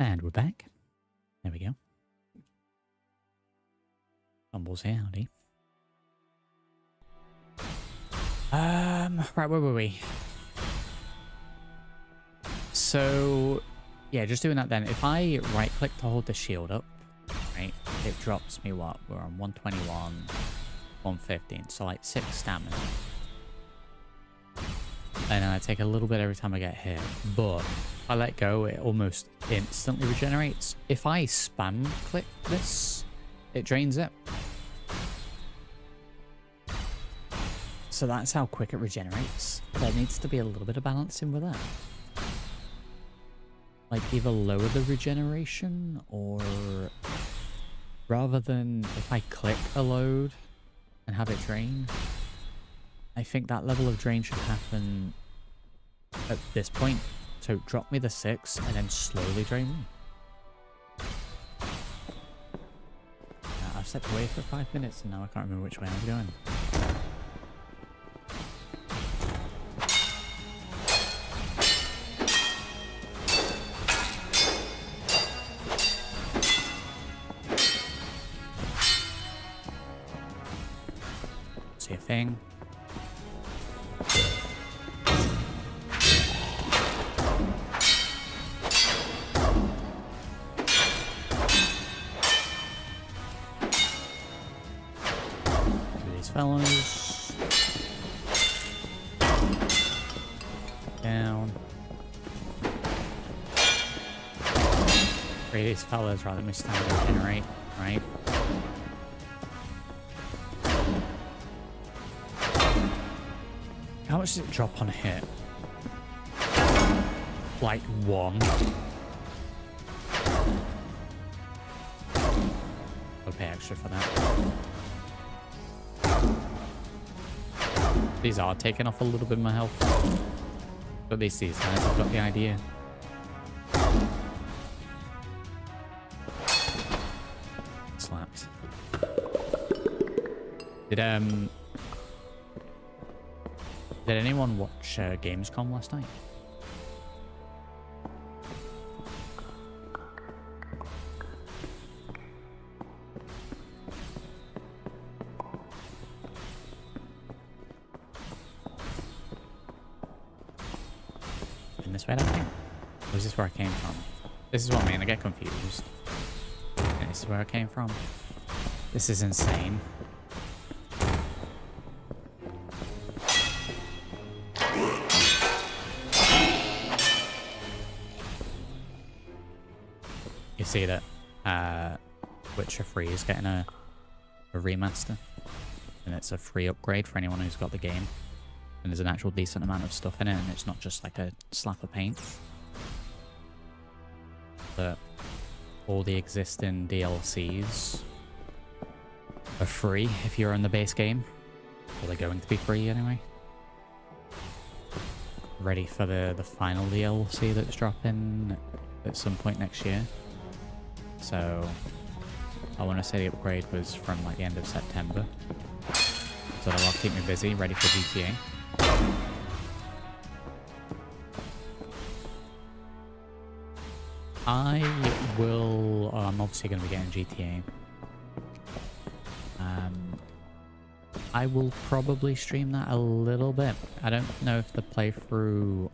And we're back. There we go. Fumbles here, howdy. Right, where were we? So, yeah, just doing that then. If I right-click to hold the shield up, right, it drops me what? We're on 121, 115, so like 6 stamina. And I take a little bit every time I get hit, but if I let go, it almost instantly regenerates. If I spam click this, it drains it. So that's how quick it regenerates. There needs to be a little bit of balancing with that. Like either lower the regeneration, or rather than if I click a load and have it drain, I think that level of drain should happen at this point. So drop me the 6 and then slowly drain me. I've stepped away for 5 minutes and now I can't remember which way I was going. See a thing. Fellows. Down. Three of these fellows rather than me stand and regenerate, right? How much does it drop on a hit? Like 1. I'll pay extra for that. These are taking off a little bit of my health. But at least these guys have got the idea. Slapped. Did anyone watch Gamescom last night? This way, I think? Or is this where I came from? This is what I mean, I get confused. Okay, this is where I came from. This is insane. You see that Witcher 3 is getting a remaster. And it's a free upgrade for anyone who's got the game. And there's an actual decent amount of stuff in it, and it's not just like a slap of paint. But all the existing DLCs are free if you're in the base game. Or they're going to be free anyway. Ready for the final DLC that's dropping at some point next year. So I want to say the upgrade was from like the end of September. So that'll keep me busy, ready for GTA. I'm obviously going to be getting GTA. I will probably stream that a little bit. I don't know if the playthrough,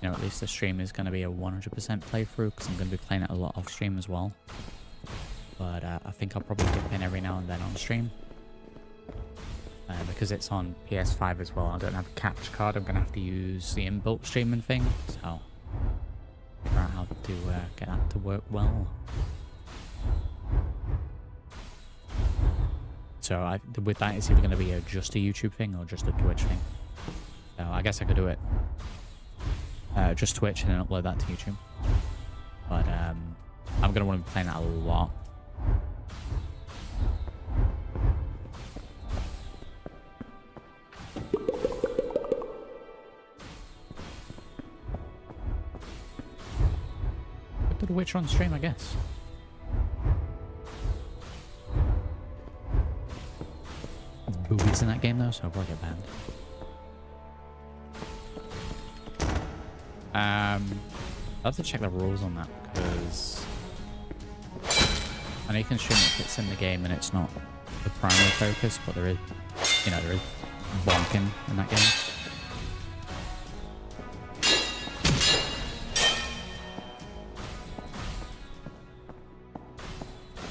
at least the stream is going to be a 100% playthrough, because I'm going to be playing it a lot off stream as well. But I think I'll probably dip in every now and then on stream. Because it's on PS5 as well, I don't have a capture card. I'm going to have to use the inbuilt streaming thing. So, figure out how to get that to work well. So with that, it's either going to be just a YouTube thing or just a Twitch thing. So I guess I could do it. Just Twitch and then upload that to YouTube. But I'm going to want to be playing that a lot. Put The Witcher on stream, I guess. There's boobies in that game though, so I'll probably get banned. I'll have to check the rules on that, because I know you can stream it if it's in the game and it's not the primary focus, but there is, you know, there is bonking in that game.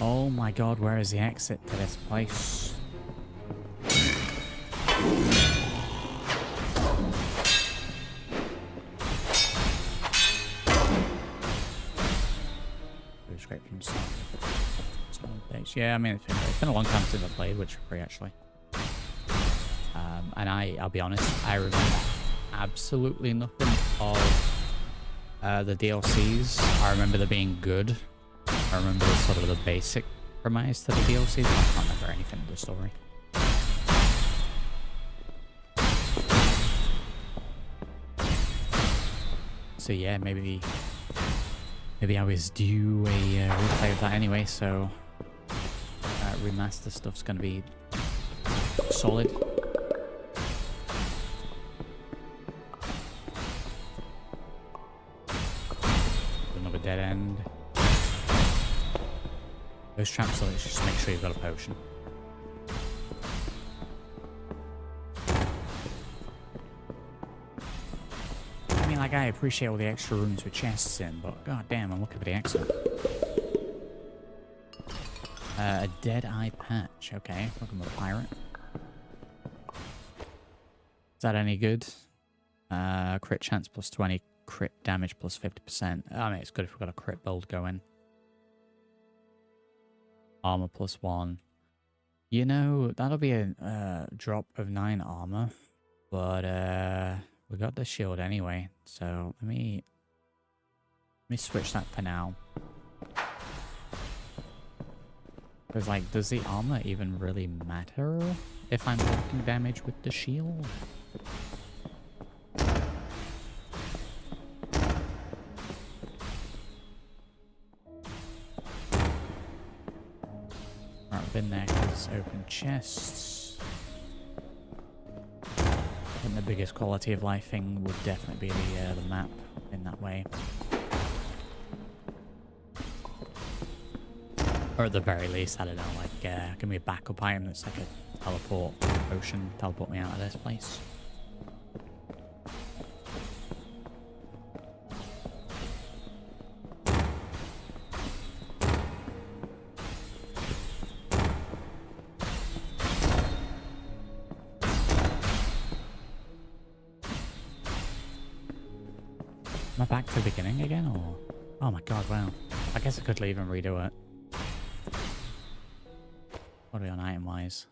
Oh my god, where is the exit to this place? Go straight from some base. Yeah, I mean, it's been a long time since I played Witcher 3, actually. And I'll be honest, I remember absolutely nothing of the DLCs. I remember them being good. I remember sort of the basic premise to the DLCs, but I can't remember anything of the story. So yeah, maybe I was due a replay of that anyway, so remaster stuff's gonna be solid. Another dead end. Those traps, so let's just make sure you've got a potion. I mean, like, I appreciate all the extra rooms with chests in, but god damn, I'm looking for the exit. A dead eye patch. Okay, welcome to pirate. Is that any good? Crit chance plus 20, crit damage plus 50%. I mean, it's good if we've got a crit build going. Armor plus 1. You know, that'll be a drop of 9 armor, but we got the shield anyway, so let me switch that for now. Because, like, does the armor even really matter if I'm blocking damage with the shield? Right, within there is open chests. I think the biggest quality of life thing would definitely be the map in that way. Or at the very least, I don't know, like, give me a backup item that's like a teleport potion, teleport me out of this place. Am I back to the beginning again, or? Oh my god, wow. I guess I could leave and redo it. What are we on item-wise?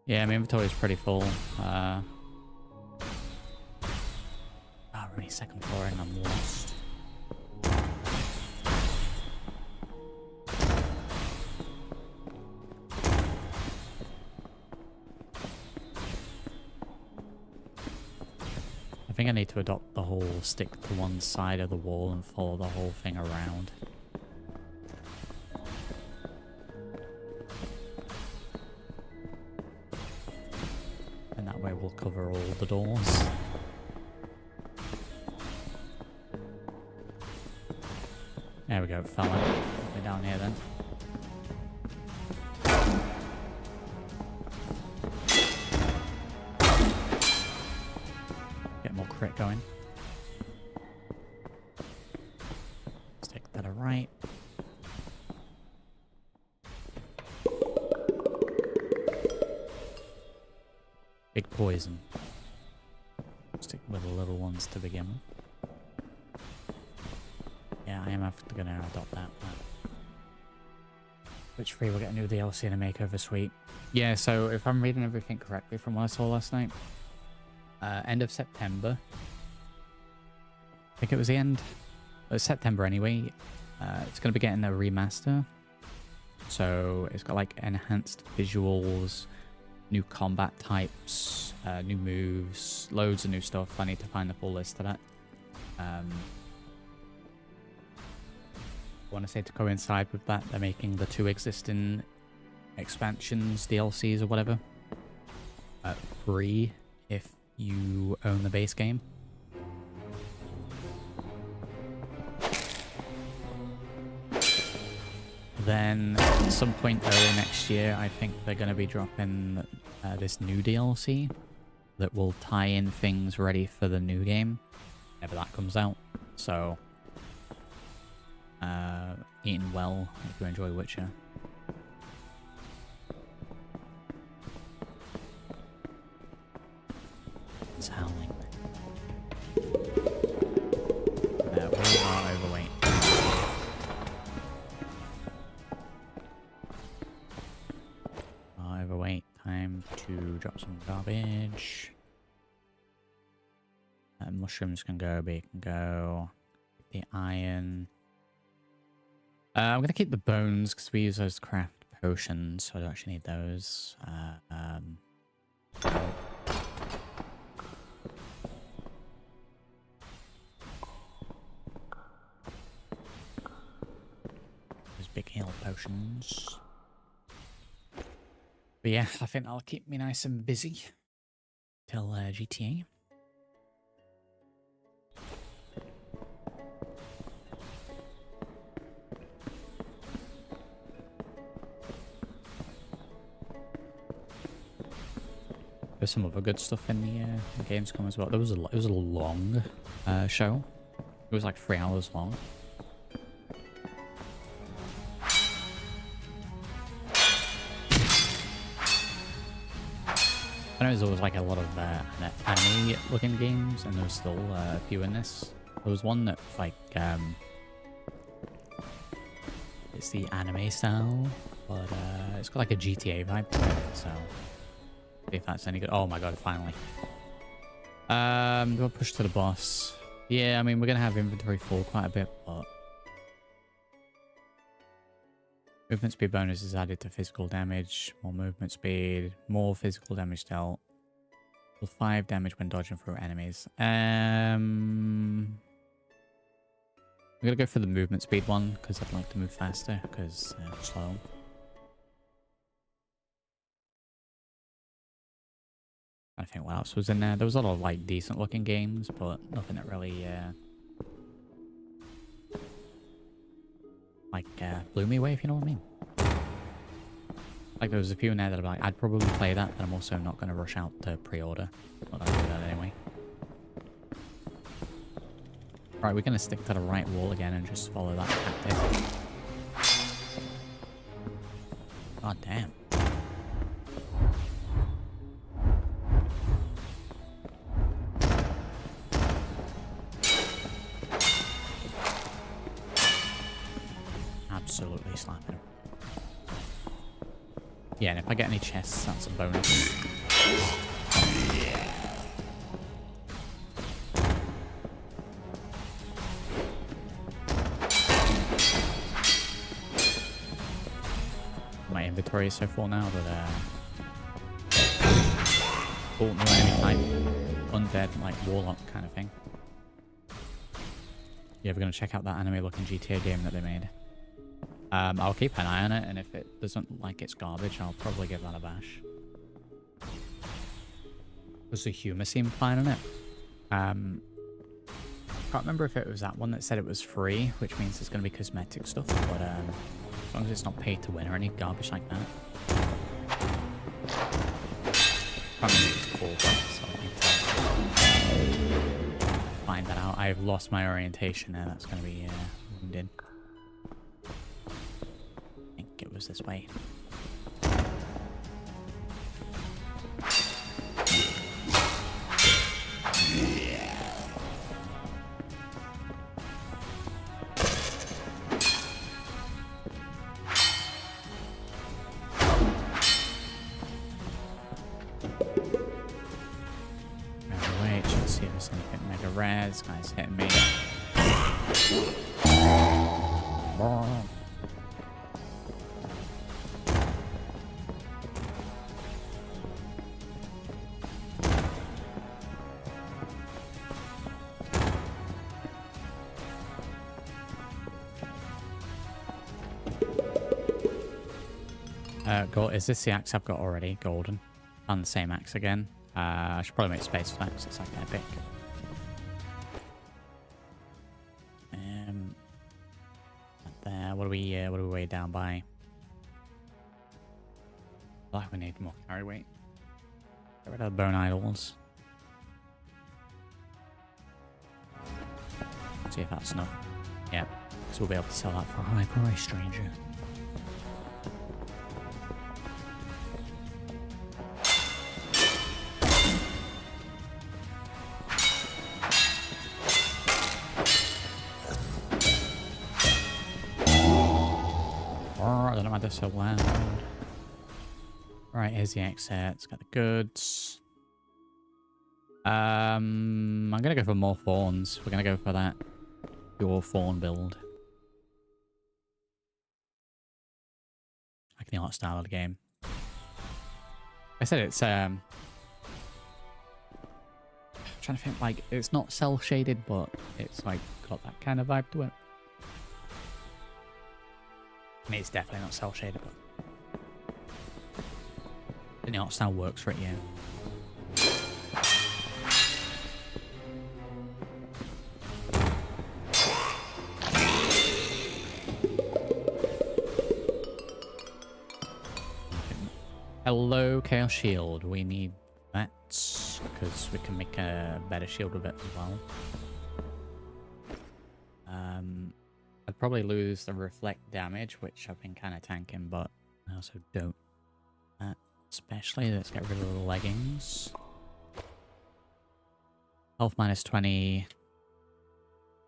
Yeah, my inventory is pretty full. Oh, we're only second floor and I'm lost. I think I need to adopt the whole stick to one side of the wall and follow the whole thing around. We'll cover all the doors. There we go, it fell out. We're down here then. Get more crit going. Let's take that right. Big poison. Stick with the little ones to begin with. Yeah, I am going to adopt that. Witcher 3 will get a new DLC and a makeover suite. Yeah, so if I'm reading everything correctly from what I saw last night, end of September. I think it was the end of September anyway. It's going to be getting a remaster. So it's got like enhanced visuals, new combat types, new moves, loads of new stuff. I need to find the full list of that. I want to say to coincide with that, they're making the 2 existing expansions, DLCs or whatever, free if you own the base game. Then at some point early next year, I think they're going to be dropping this new DLC that will tie in things ready for the new game whenever that comes out. So, eating well if you enjoy Witcher. It's howling. We are overweight. Overweight. Time to drop some garbage. Mushrooms can go, bacon can go. The iron. I'm gonna keep the bones because we use those to craft potions, so I don't actually need those. Those big heal potions. But yeah, I think that'll keep me nice and busy till GTA. There's some other good stuff in the Gamescom as well. It was a long show. It was like 3 hours long. I know there's always like a lot of anime-looking games, and there's still a few in this. There was one that's like it's the anime style, but it's got like a GTA vibe to it. So see if that's any good. Oh my god! Finally. Do I push to the boss? Yeah, I mean we're gonna have inventory full quite a bit, but movement speed bonus is added to physical damage. More movement speed. More physical damage dealt. 5 damage when dodging through enemies. I'm gonna go for the movement speed one because I'd like to move faster because it's slow. I think what else was in there. There was a lot of like decent looking games, but nothing that really blew me away, if you know what I mean. Like there was a few in there that I'm like, I'd probably play that, but I'm also not going to rush out to pre-order. But I'll do that anyway. Right, we're going to stick to the right wall again and just follow that tactic. God damn. Absolutely slapping him. Yeah, and if I get any chests, that's a bonus. My inventory is so full now that oh, no enemy type, undead, like warlock kind of thing. Yeah, we're gonna check out that anime-looking GTA game that they made. I'll keep an eye on it, and if it doesn't like it's garbage, I'll probably give that a bash. Was the humor seem fine on it? Can't remember if it was that one that said it was free, which means there's going to be cosmetic stuff, but as long as it's not paid to win or any garbage like that. Can't remember what it's called, so I need to find that out. I've lost my orientation there, that's going to be wounded. It was this way. Wait, let's see if there's anything mega rare. This guy's hitting me. Gold. Is this the axe I've got already? Golden. And the same axe again. I should probably make space for that because it's like epic. Right there. What are we way down by? Oh, we need more carry weight. Get rid of the bone idols. See if that's enough. Yep. So we'll be able to sell that for a high price, stranger. I don't know why they're so loud. Right, here's the exit. It's got the goods. I'm gonna go for more fawns. We're gonna go for that pure fawn build. Like the art style of the game. I said it's I'm trying to think, like, it's not cell shaded, but it's like got that kind of vibe to it. I mean, it's definitely not cell shaded, but the art style works for it, yeah. Hello, Chaos Shield. We need that because we can make a better shield with it as well. I'd probably lose the reflect damage, which I've been kind of tanking, but I also don't. Especially, let's get rid of the leggings. Health minus 20.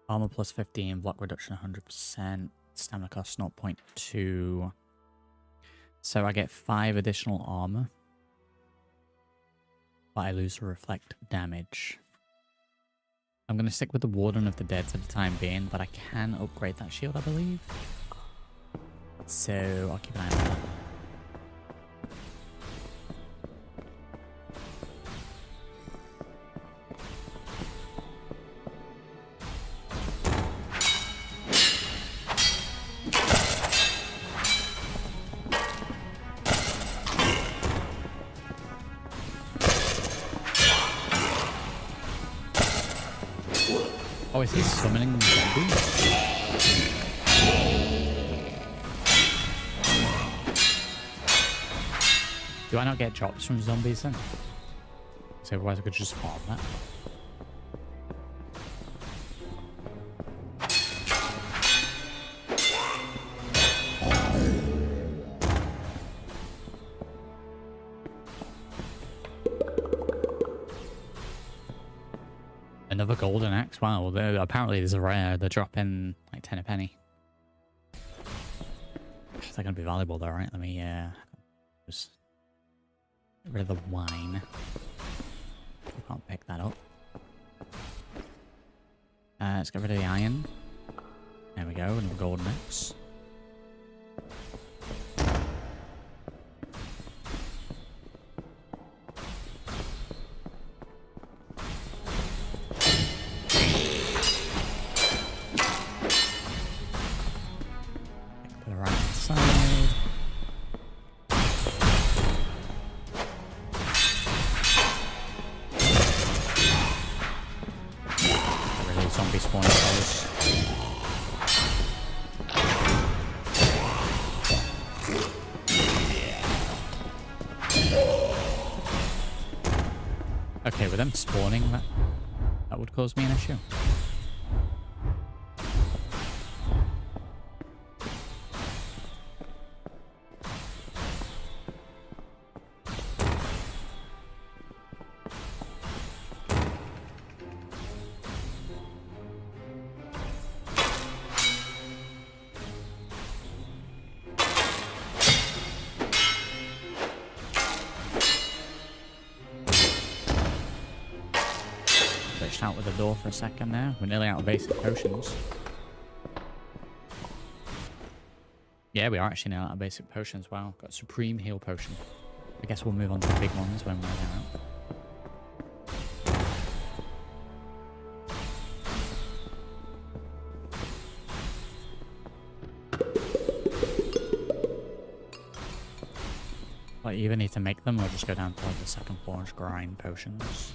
Armor plus 15. Block reduction 100%. Stamina cost 0.2. So I get 5 additional armor. But I lose the reflect damage. I'm going to stick with the Warden of the Dead for the time being, but I can upgrade that shield, I believe. So I'll keep an eye on that. Oh, is he summoning zombies? Do I not get drops from zombies then? So otherwise I could just farm that. Another golden axe. Wow, apparently there's a rare. They're dropping like 10 a penny. They're going to be valuable though, right? Let me just get rid of the wine. We can't pick that up. Let's get rid of the iron. There we go, another golden axe. Okay, with them spawning, that would cause me an issue. Out with the door for a second there. We're nearly out of basic potions. Yeah, we are actually now out of basic potions. Wow, got supreme heal potion. I guess we'll move on to the big ones when we're out. Like, you either need to make them or just go down to like the second floor and just grind potions.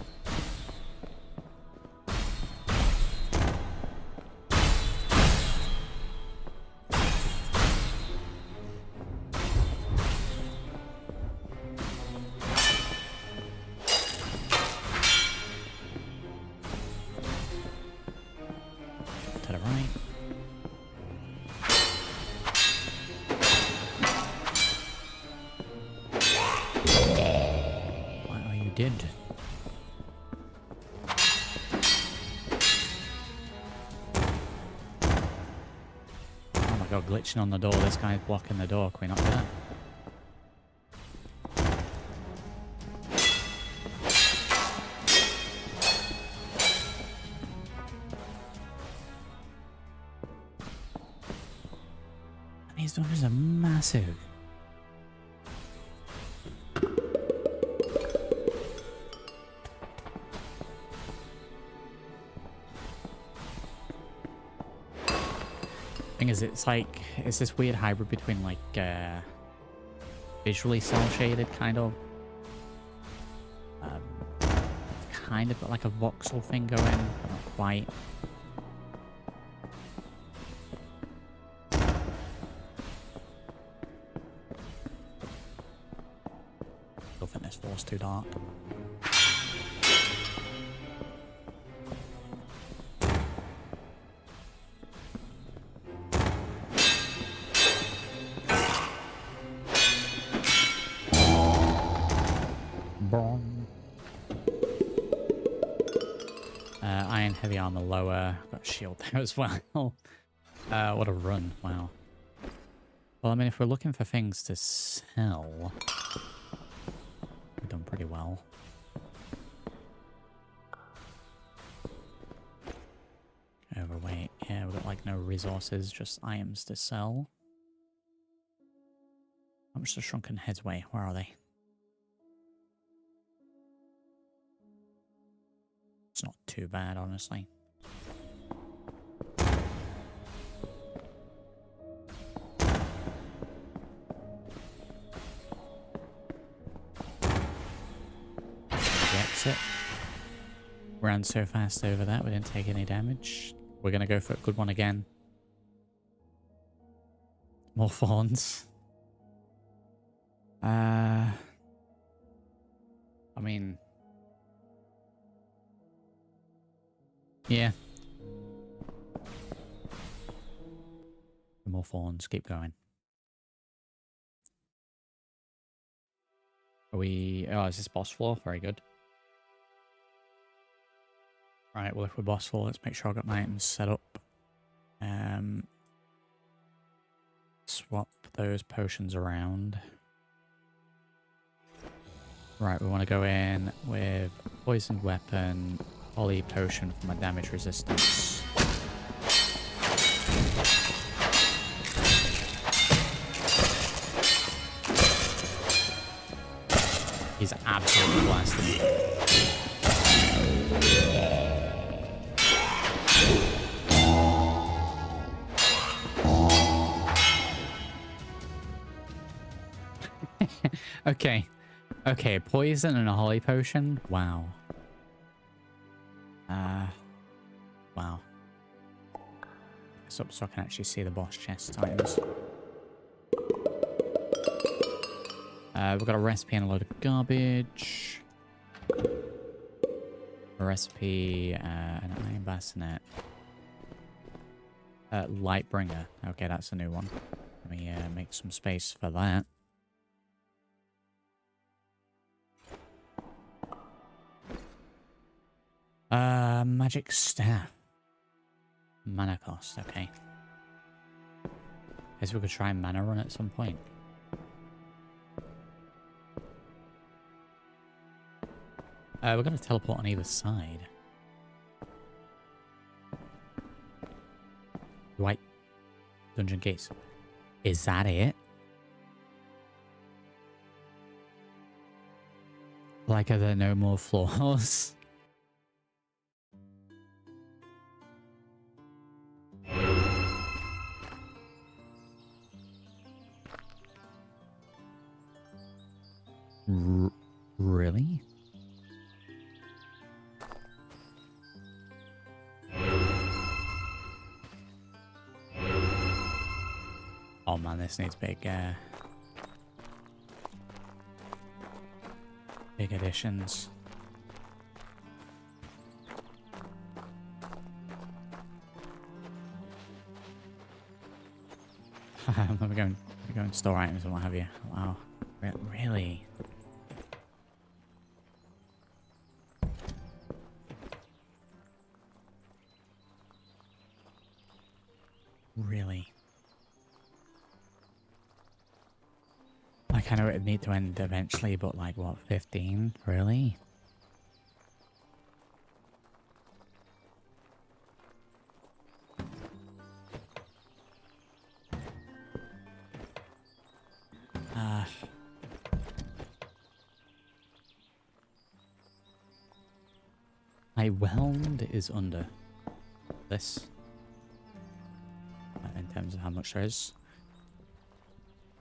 You did. Oh my god, glitching on the door. This guy's blocking the door. Can we not do that? And these doors are massive. Thing is, it's like, it's this weird hybrid between like visually cel shaded kind of got like a voxel thing going, but not quite. Still think this floor's too dark. Iron heavy armor lower. Got a shield there as well. What a run. Wow. Well, I mean, if we're looking for things to sell, we've done pretty well. Overweight. Yeah, we've got like no resources, just items to sell. How much does Shrunken Heads weigh? Where are they? It's not too bad, honestly. The exit. Ran so fast over that, we didn't take any damage. We're gonna go for a good one again. More fawns. I mean... yeah. More fawns, keep going. Are we... oh, is this boss floor? Very good. Right, well if we're boss floor, let's make sure I've got my items set up. Swap those potions around. Right, we want to go in with poisoned weapon, poly potion for my damage resistance. He's absolutely blasted. Okay. Okay, poison and a holy potion? Wow. Wow. So I can actually see the boss chest items. We've got a recipe and a load of garbage. A recipe, an iron bassinet. Lightbringer. Okay, that's a new one. Let me make some space for that. Magic staff. Mana cost, okay. Guess we could try mana run at some point. We're gonna teleport on either side. Right. Dungeon gates. Is that it? Like, are there no more floors? Really? Oh man, this needs big additions. we're going to store items and what have you. Wow, really? I know it'd need to end eventually, but like, what, 15? Really? My whelmed is under this. In terms of how much there is.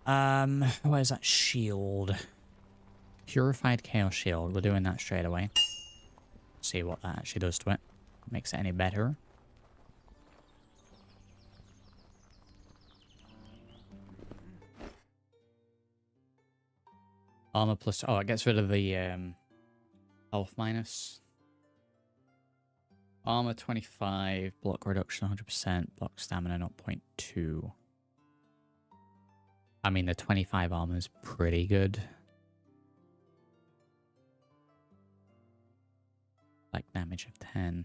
Where's that shield? Purified Chaos Shield. We're doing that straight away. See what that actually does to it. Makes it any better. Armor plus... Oh, it gets rid of the health minus. Armor 25, block reduction 100%, block stamina 0.2. I mean, the 25 armor is pretty good. Like damage of 10.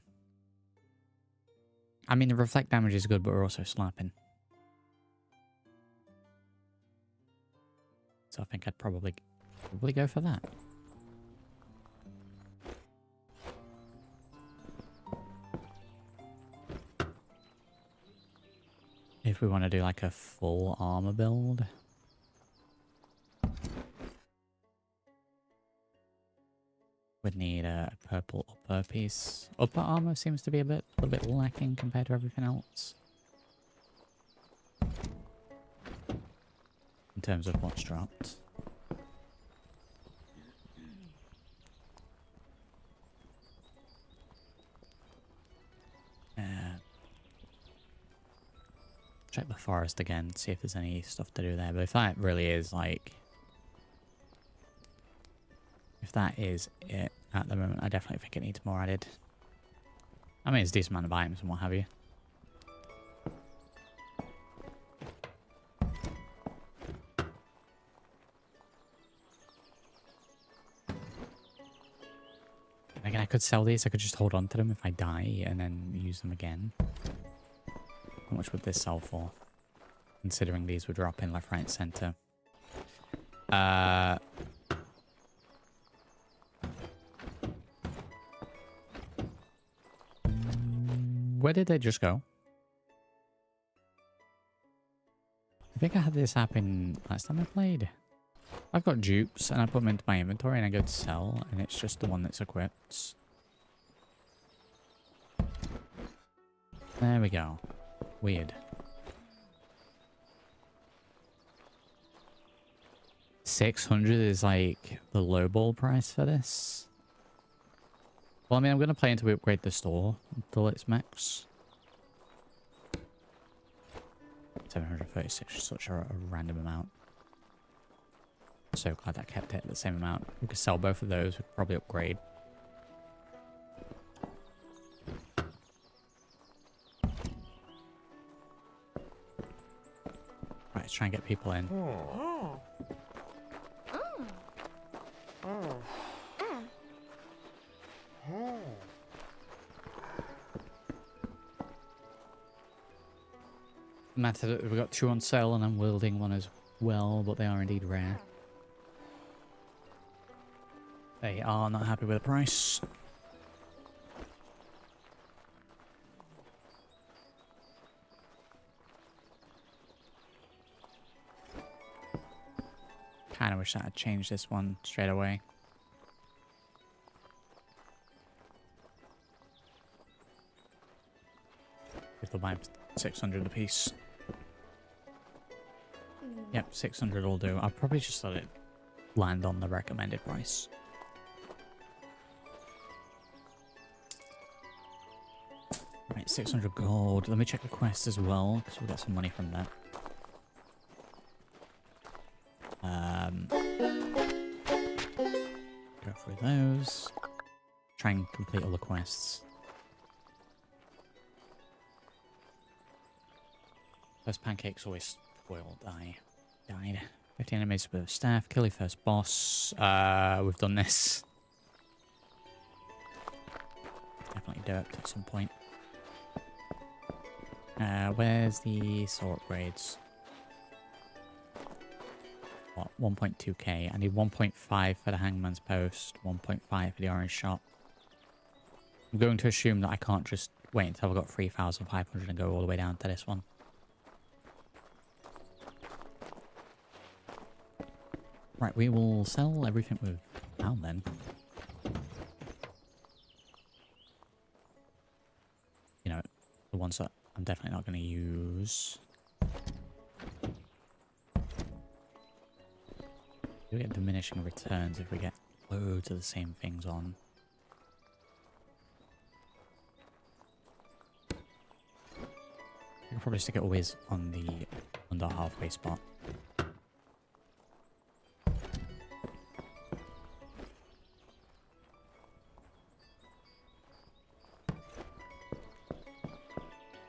I mean, the reflect damage is good, but we're also slapping. So I think I'd probably go for that. If we want to do like a full armor build. Would need a purple upper piece. Upper armor seems to be a little bit lacking compared to everything else. In terms of what's dropped. Check the forest again, see if there's any stuff to do there. But if that really is like... If that is it at the moment, I definitely think it needs more added. I mean, it's a decent amount of items and what have you. Again, I could sell these. I could just hold on to them if I die and then use them again. How much would this sell for? Considering these would drop in left, right, center. Where did they just go? I think I had this happen last time I played. I've got dupes and I put them into my inventory and I go to sell and it's just the one that's equipped. There we go. Weird. 600 is like the lowball price for this. Well, I mean, I'm going to play until we upgrade the store until it's max. 736 is such a random amount. So glad I kept it at the same amount. We could sell both of those. We could probably upgrade. Right, let's try and get people in. Matter that we've got 2 on sale and I'm wielding one as well, but they are indeed rare. They are not happy with the price. Kind of wish I had changed this one straight away. If they'll buy 600 a piece. Yep, 600 will do. I'll probably just let it land on the recommended price. Right, 600 gold. Let me check the quest as well, because we've got some money from that. Go through those. Try and complete all the quests. First pancake's always spoiled. I died. 15 enemies with a staff. Kill your first boss. We've done this. Definitely derped at some point. Where's the sword upgrades? what, 1.2k. I need 1.5 for the hangman's post, 1.5 for the orange shop. I'm going to assume that I can't just wait until I've got 3,500 and go all the way down to this one. Right, we will sell everything we've found then. You know, the ones that I'm definitely not going to use. We get diminishing returns if we get loads of the same things on. I can probably stick it always on the under halfway spot.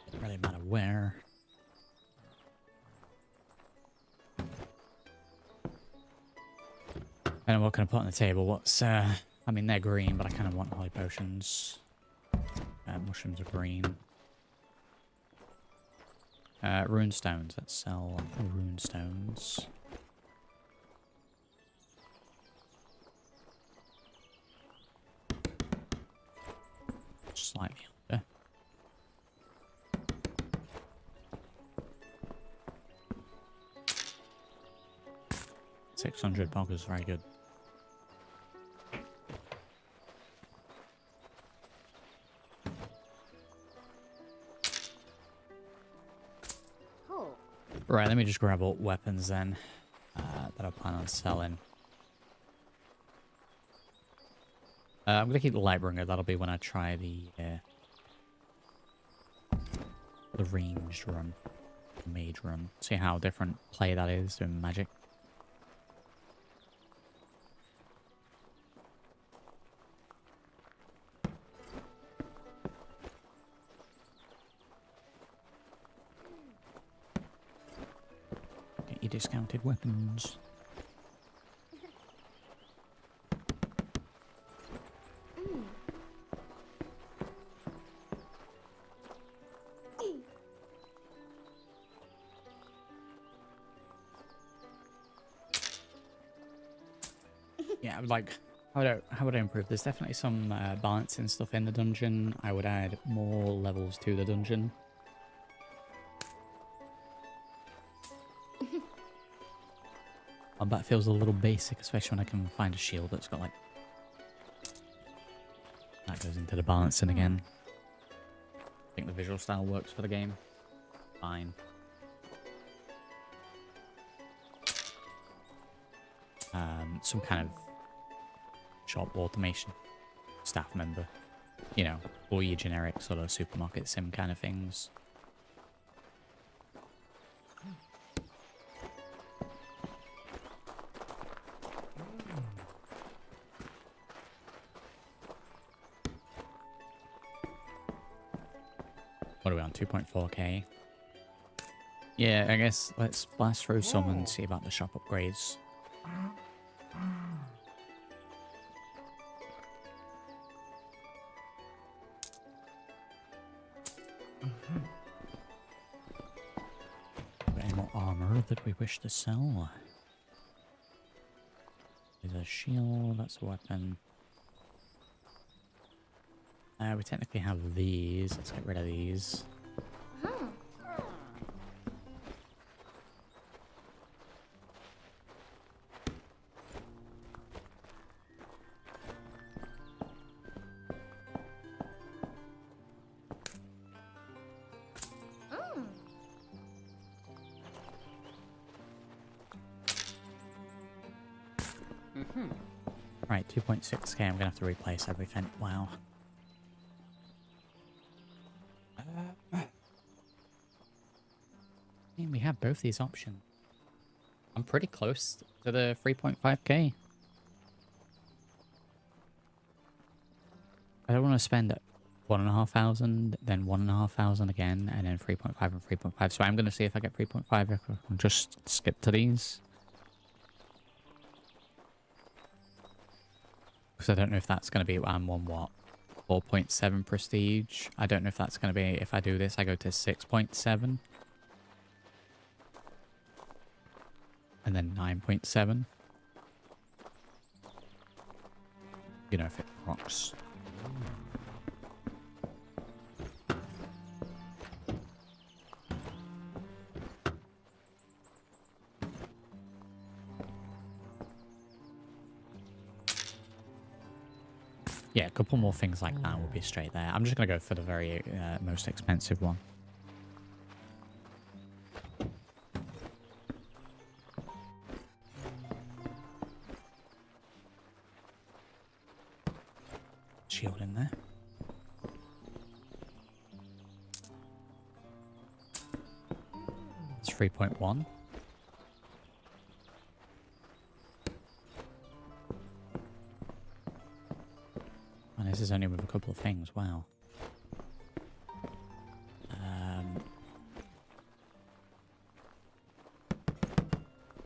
Doesn't really matter where. And what can I put on the table? What's, I mean, they're green, but I kind of want holy potions. Mushrooms are green. Rune stones. Let's sell rune stones. Slightly under. $600 very good. Right, let me just grab all weapons then that I plan on selling. I'm gonna keep the Lightbringer. That'll be when I try the ranged run, the mage run. See how different play that is doing magic. Get your discounted weapons. Yeah, like, how would I improve? There's definitely some balancing stuff in the dungeon. I would add more levels to the dungeon. That feels a little basic, especially when I can find a shield that's got like... That goes into the balancing again. I think the visual style works for the game. Fine. Some kind of shop automation staff member, you know, all your generic sort of supermarket sim kind of things. What are we on? 2.4k. Yeah, I guess let's blast through some and see about the shop upgrades. Any more armor that we wish to sell? There's a shield, that's a weapon. We technically have these. Let's get rid of these. Right, 2.6k. I'm gonna have to replace everything. Wow. We have both these options. I'm pretty close to the 3.5k. I don't want to spend 1,500, then 1,500 again, and then 3.5 and 3.5. So I'm going to see if I get 3.5. I can just skip to these. Because I don't know if that's going to be, I'm on what? 4.7 prestige. I don't know if that's going to be, if I do this, I go to 6.7. And then 9.7. You know, if it rocks. Yeah, a couple more things like that will be straight there. I'm just going to go for the very most expensive one. Shield in there. It's 3.1. And this is only with a couple of things. Wow.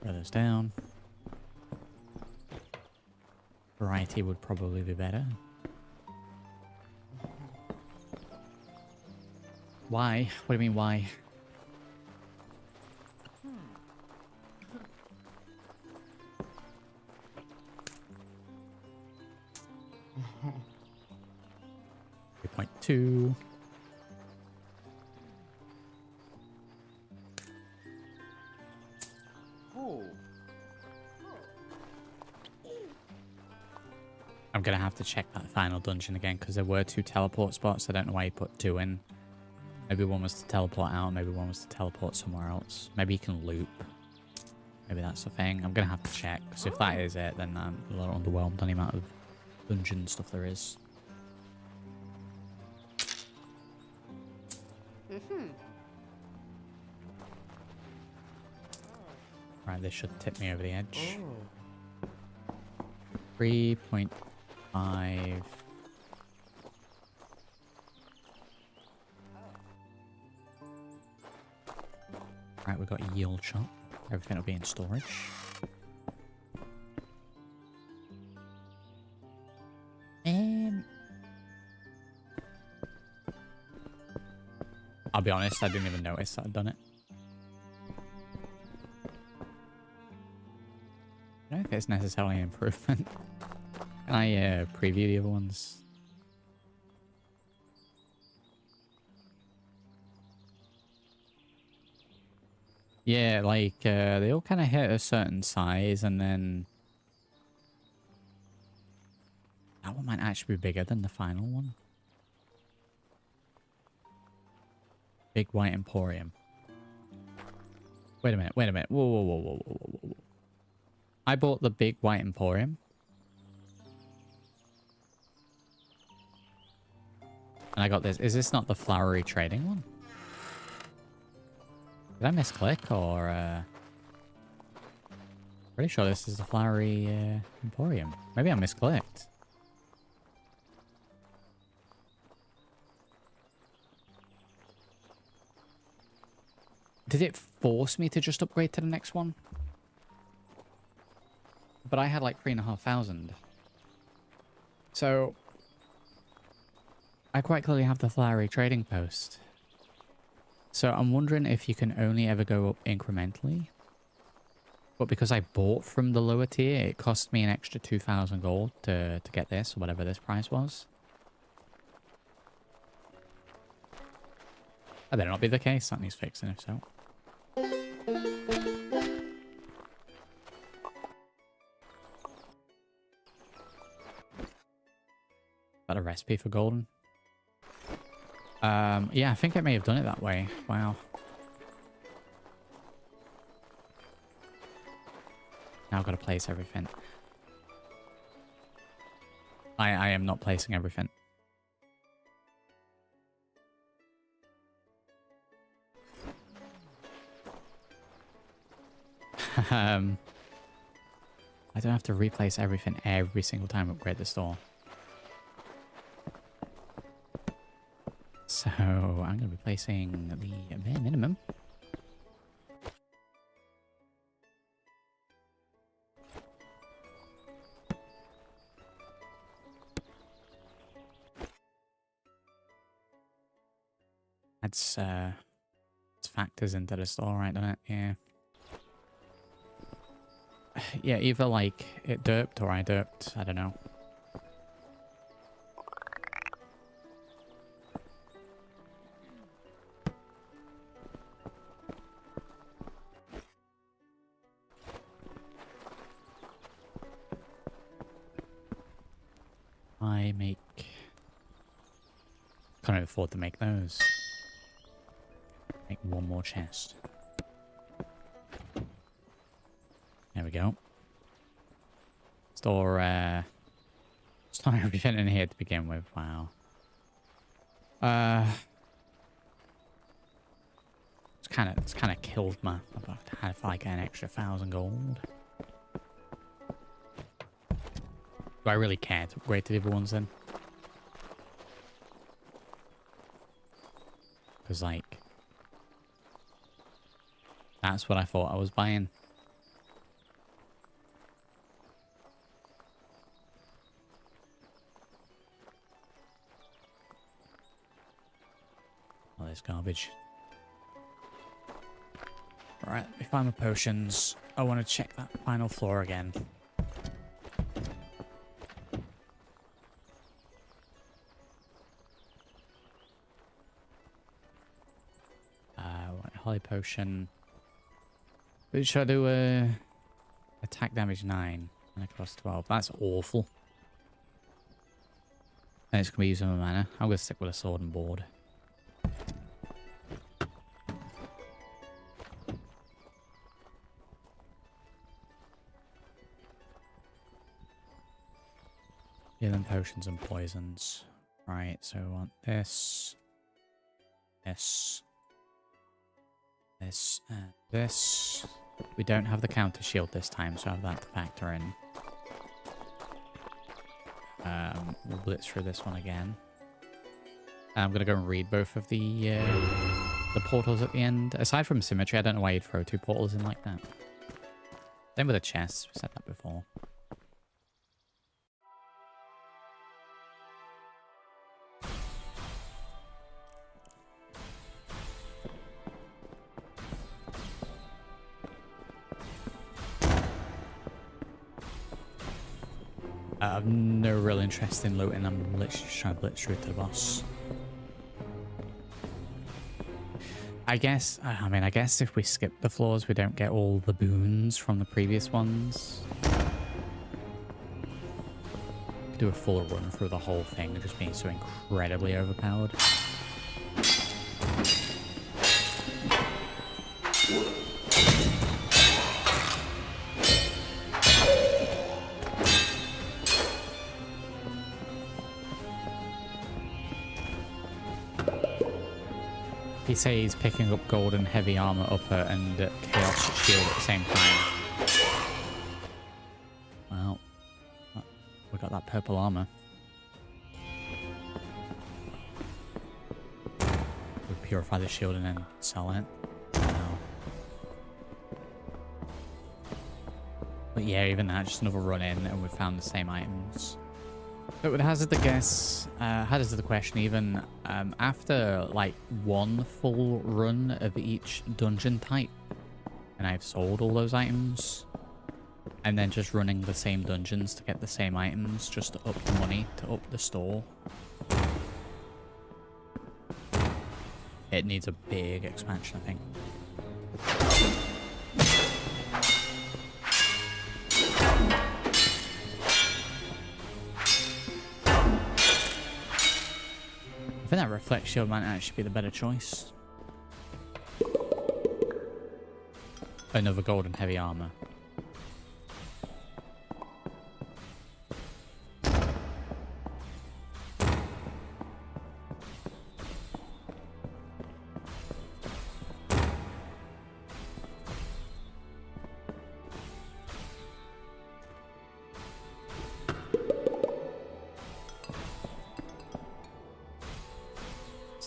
Throw those down. Variety would probably be better. Why? What do you mean, why? .2. Oh. I'm gonna have to check that final dungeon again because there were 2 teleport spots. I don't know why he put 2 in. Maybe one was to teleport out, maybe one was to teleport somewhere else. Maybe you can loop. Maybe that's the thing. I'm gonna have to check because if that is it, then I'm a little underwhelmed on the amount of dungeon stuff there is. Right, this should tip me over the edge. 3.5. Right, we've got a yield shop. Everything will be in storage. I'll be honest, I didn't even notice that I'd done it. I don't know if it's necessarily an improvement. Can I preview the other ones? Yeah, like they all kind of hit a certain size and then that one might actually be bigger than the final one. Big White Emporium. Wait a minute, wait a minute. Whoa, whoa, whoa, whoa, whoa, whoa, whoa. I bought the Big White Emporium. And I got this. Is this not the flowery trading one? Did I misclick or... Pretty sure this is the flowery Emporium. Maybe I misclicked. Did it force me to just upgrade to the next one? But I had like 3,500. So I quite clearly have the flowery trading post. So I'm wondering if you can only ever go up incrementally. But because I bought from the lower tier, it cost me an extra 2,000 gold to get this, or whatever this price was. That better not be the case. That needs fixing if so. Got a recipe for golden. Yeah, I think it may have done it that way. Wow. Now I've got to place everything. I am not placing everything. I don't have to replace everything every single time I upgrade the store. So I'm going to be placing the bare minimum. That's factors into the store, right, doesn't it? Yeah. yeah, either like it derped or I derped. I don't know. I make... Can't afford to make those. Make one more chest. There we go. Store everything in here to begin with. Wow. It's kind of killed my. If I get an extra 1,000 gold. Do I really care to upgrade to the other ones then? Because like, that's what I thought I was buying. All this garbage. Alright, let me find my potions. I want to check that final floor again. Holy potion. But should I do attack damage 9 and across 12? That's awful. And it's going to be using my mana. I'm going to stick with a sword and board. Healing potions and poisons. Right, so I want this. This. This and this. We don't have the counter shield this time, so I have that to factor in. We'll blitz through this one again. I'm gonna go and read both of the portals at the end. Aside from symmetry, I don't know why you'd throw 2 portals in like that. Same with the chests. We said that before. I have no real interest in looting. I'm literally just trying to blitz through to the boss. I guess if we skip the floors, we don't get all the boons from the previous ones. Do a full run through the whole thing, just being so incredibly overpowered. He says he's picking up gold and heavy armor upper and chaos shield at the same time. Well, we got that purple armor. We purify the shield and then sell it. Wow. But yeah, even that, just another run in and we found the same items. So it hazard the guess, hazard the question even, after like one full run of each dungeon type, and I've sold all those items, and then just running the same dungeons to get the same items, just to up the money, to up the store. It needs a big expansion, I think. I think that reflect shield might actually be the better choice. Another golden heavy armor.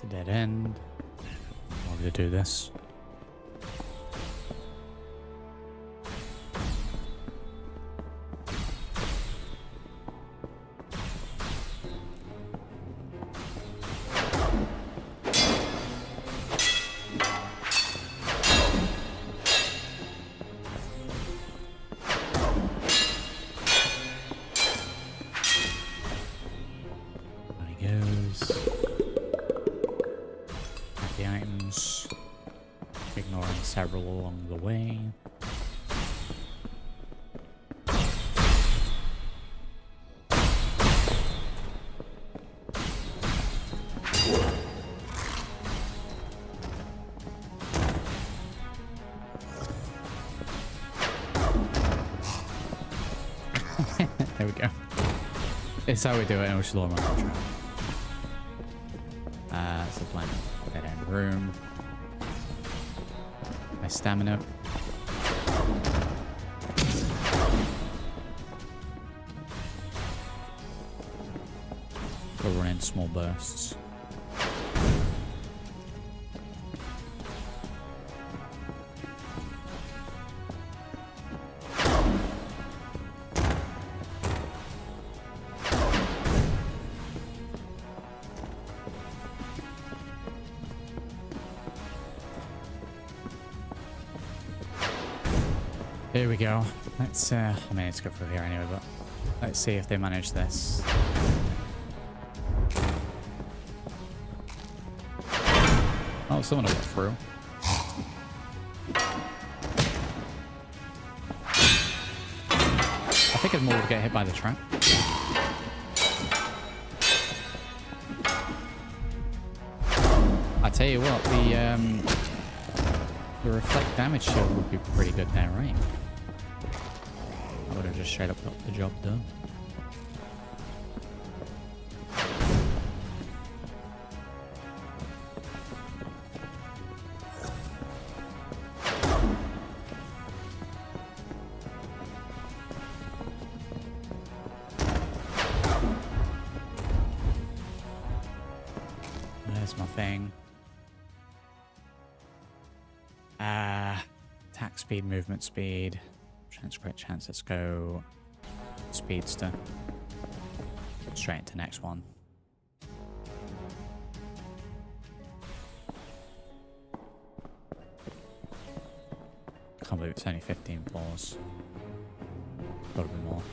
A dead end. I'm going to do this. several along the way. There we go. It's how we do it in Oshiloma Contra. So plenty of dead end room. My stamina. We'll run in small bursts. Here we go. Let's, I mean, let's go through here anyway, but let's see if they manage this. Oh, someone will get through. I think it's more to get hit by the trap. I tell you what, the reflect damage shield would be pretty good there, right? I would have just straight up got the job done. There's my thing. Attack speed, movement speed. Crit chance, let's go speedster. Straight into next one. Can't believe it's only 15 floors. Gotta be more.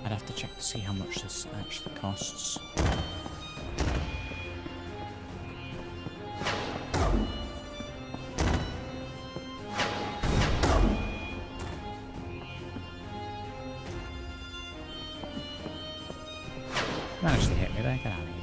I'd have to check to see how much this actually costs. Managed to hit me there, get out of here.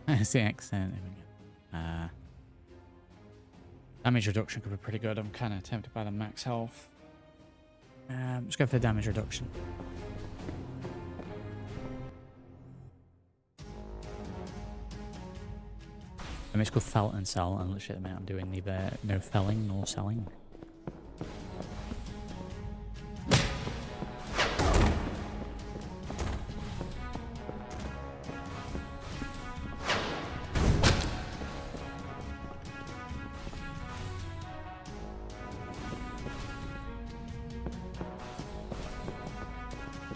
That's the accent. There we go. Damage reduction could be pretty good. I'm kind of tempted by the max health. Let's go for the damage reduction. It's called Felt and Sell, and literally at the minute I'm doing neither no felling nor selling.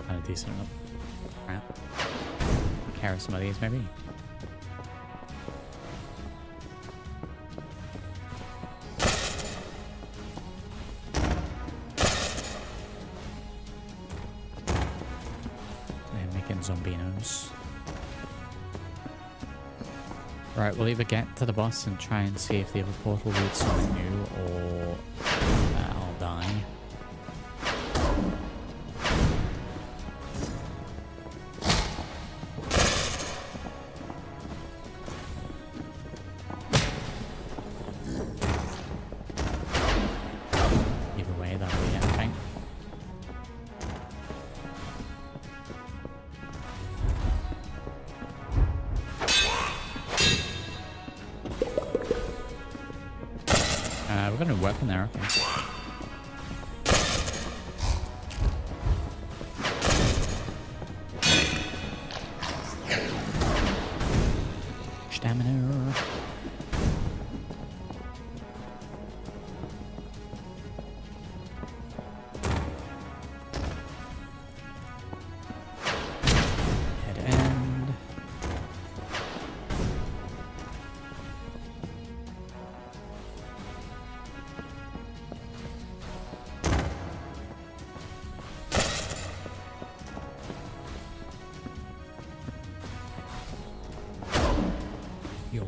Kind of decent enough. Crap. Carry some of these maybe. Zombinos. Right, we'll either get to the boss and try and see if the other portal leads something new, or I'll die. Either way, that'll be it, I think. We've got a weapon there, okay. stamina. Head end. Yo.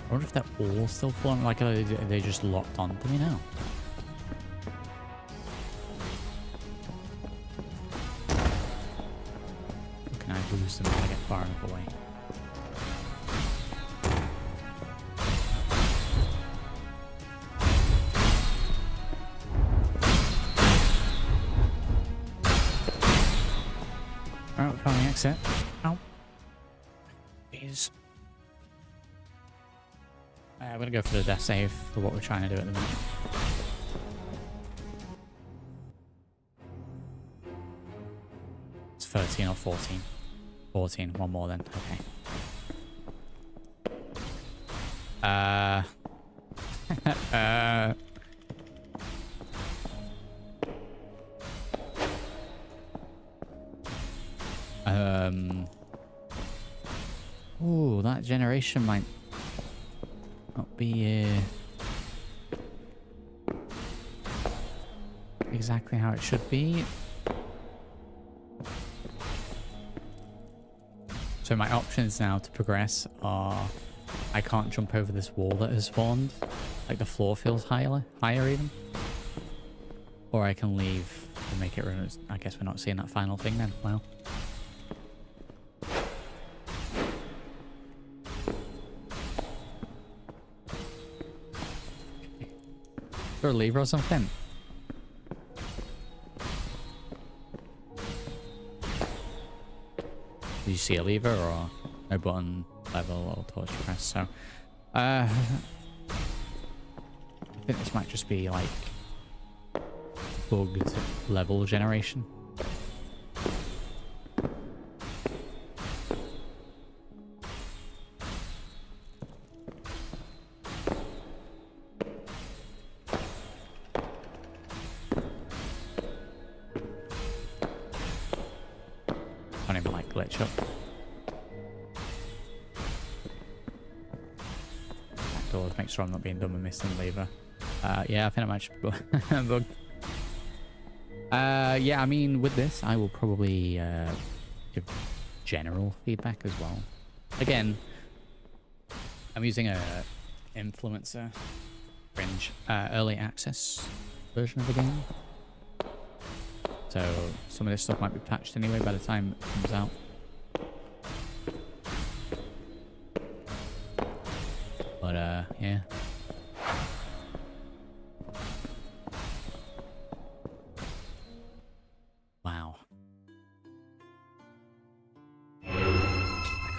I wonder if they're all still falling. Like, are they just locked onto me now? Or can I lose them if I get far enough away? Alright, we found the exit. Ow. Jeez. I'm gonna go for the death save for what we're trying to do at the minute. It's 13 or 14. 14, one more then. Okay. Ooh, that generation might not be exactly how it should be. So my options now to progress are I can't jump over this wall that has spawned. Like the floor feels higher even. Or I can leave and make it run. I guess we're not seeing that final thing then. Wow. Is there a lever or something? Did you see a lever or no button, level, or torch press? So, I think this might just be like bugged level generation. Can't even like glitch up. Back doors, make sure I'm not being dumb and missing the lever. Yeah, I think I might just bug. Yeah, I mean, with this, I will probably give general feedback as well. Again, I'm using a influencer fringe early access version of the game. So some of this stuff might be patched anyway by the time it comes out. But yeah. Wow. I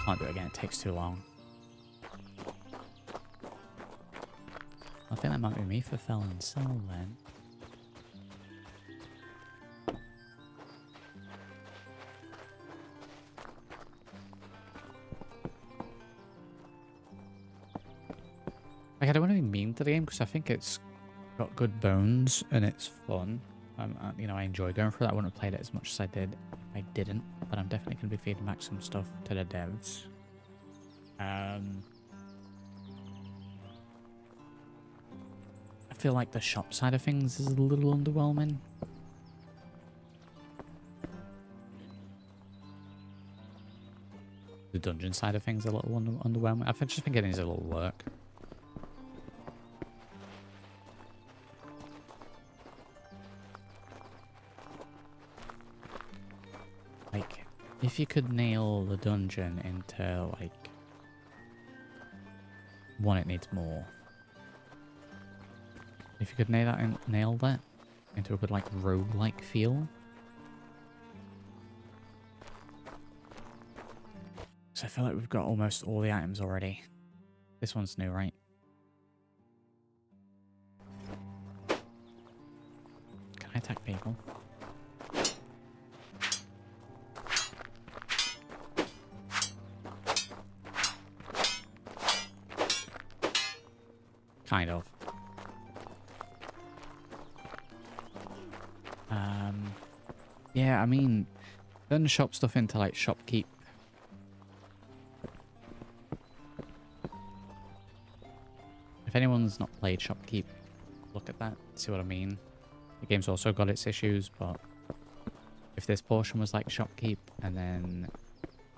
can't do it again, it takes too long. I think that might be me for Felon Cell then. Like, I don't want to be mean to the game because I think it's got good bones and it's fun. You know, I enjoy going through that. I wouldn't have played it as much as I did. I didn't, but I'm definitely going to be feeding back some stuff to the devs. I feel like the shop side of things is a little underwhelming. The dungeon side of things is a little underwhelming. I just think it needs a little work. Like, if you could nail the dungeon into, like, one, it needs more. If you could nail that into a good, like, roguelike feel, So I feel like we've got almost all the items already. This one's new, right? Can I attack people? Kind of. Yeah, I mean, turn the shop stuff into like shopkeep. If anyone's not played shopkeep, look at that, see what I mean. The game's also got its issues, but if this portion was like shopkeep and then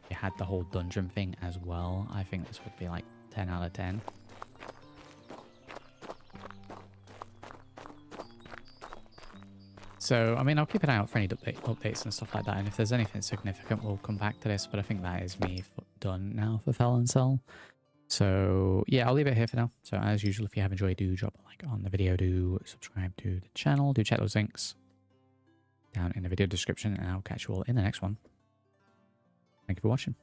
you had the whole dungeon thing as well, I think this would be like 10 out of 10. So, I mean, I'll keep an eye out for any updates and stuff like that, and if there's anything significant, we'll come back to this, but I think that is me done now for Felon Cell. So, yeah, I'll leave it here for now. So, as usual, if you have enjoyed, do drop a like on the video, do subscribe to the channel, do check those links down in the video description, and I'll catch you all in the next one. Thank you for watching.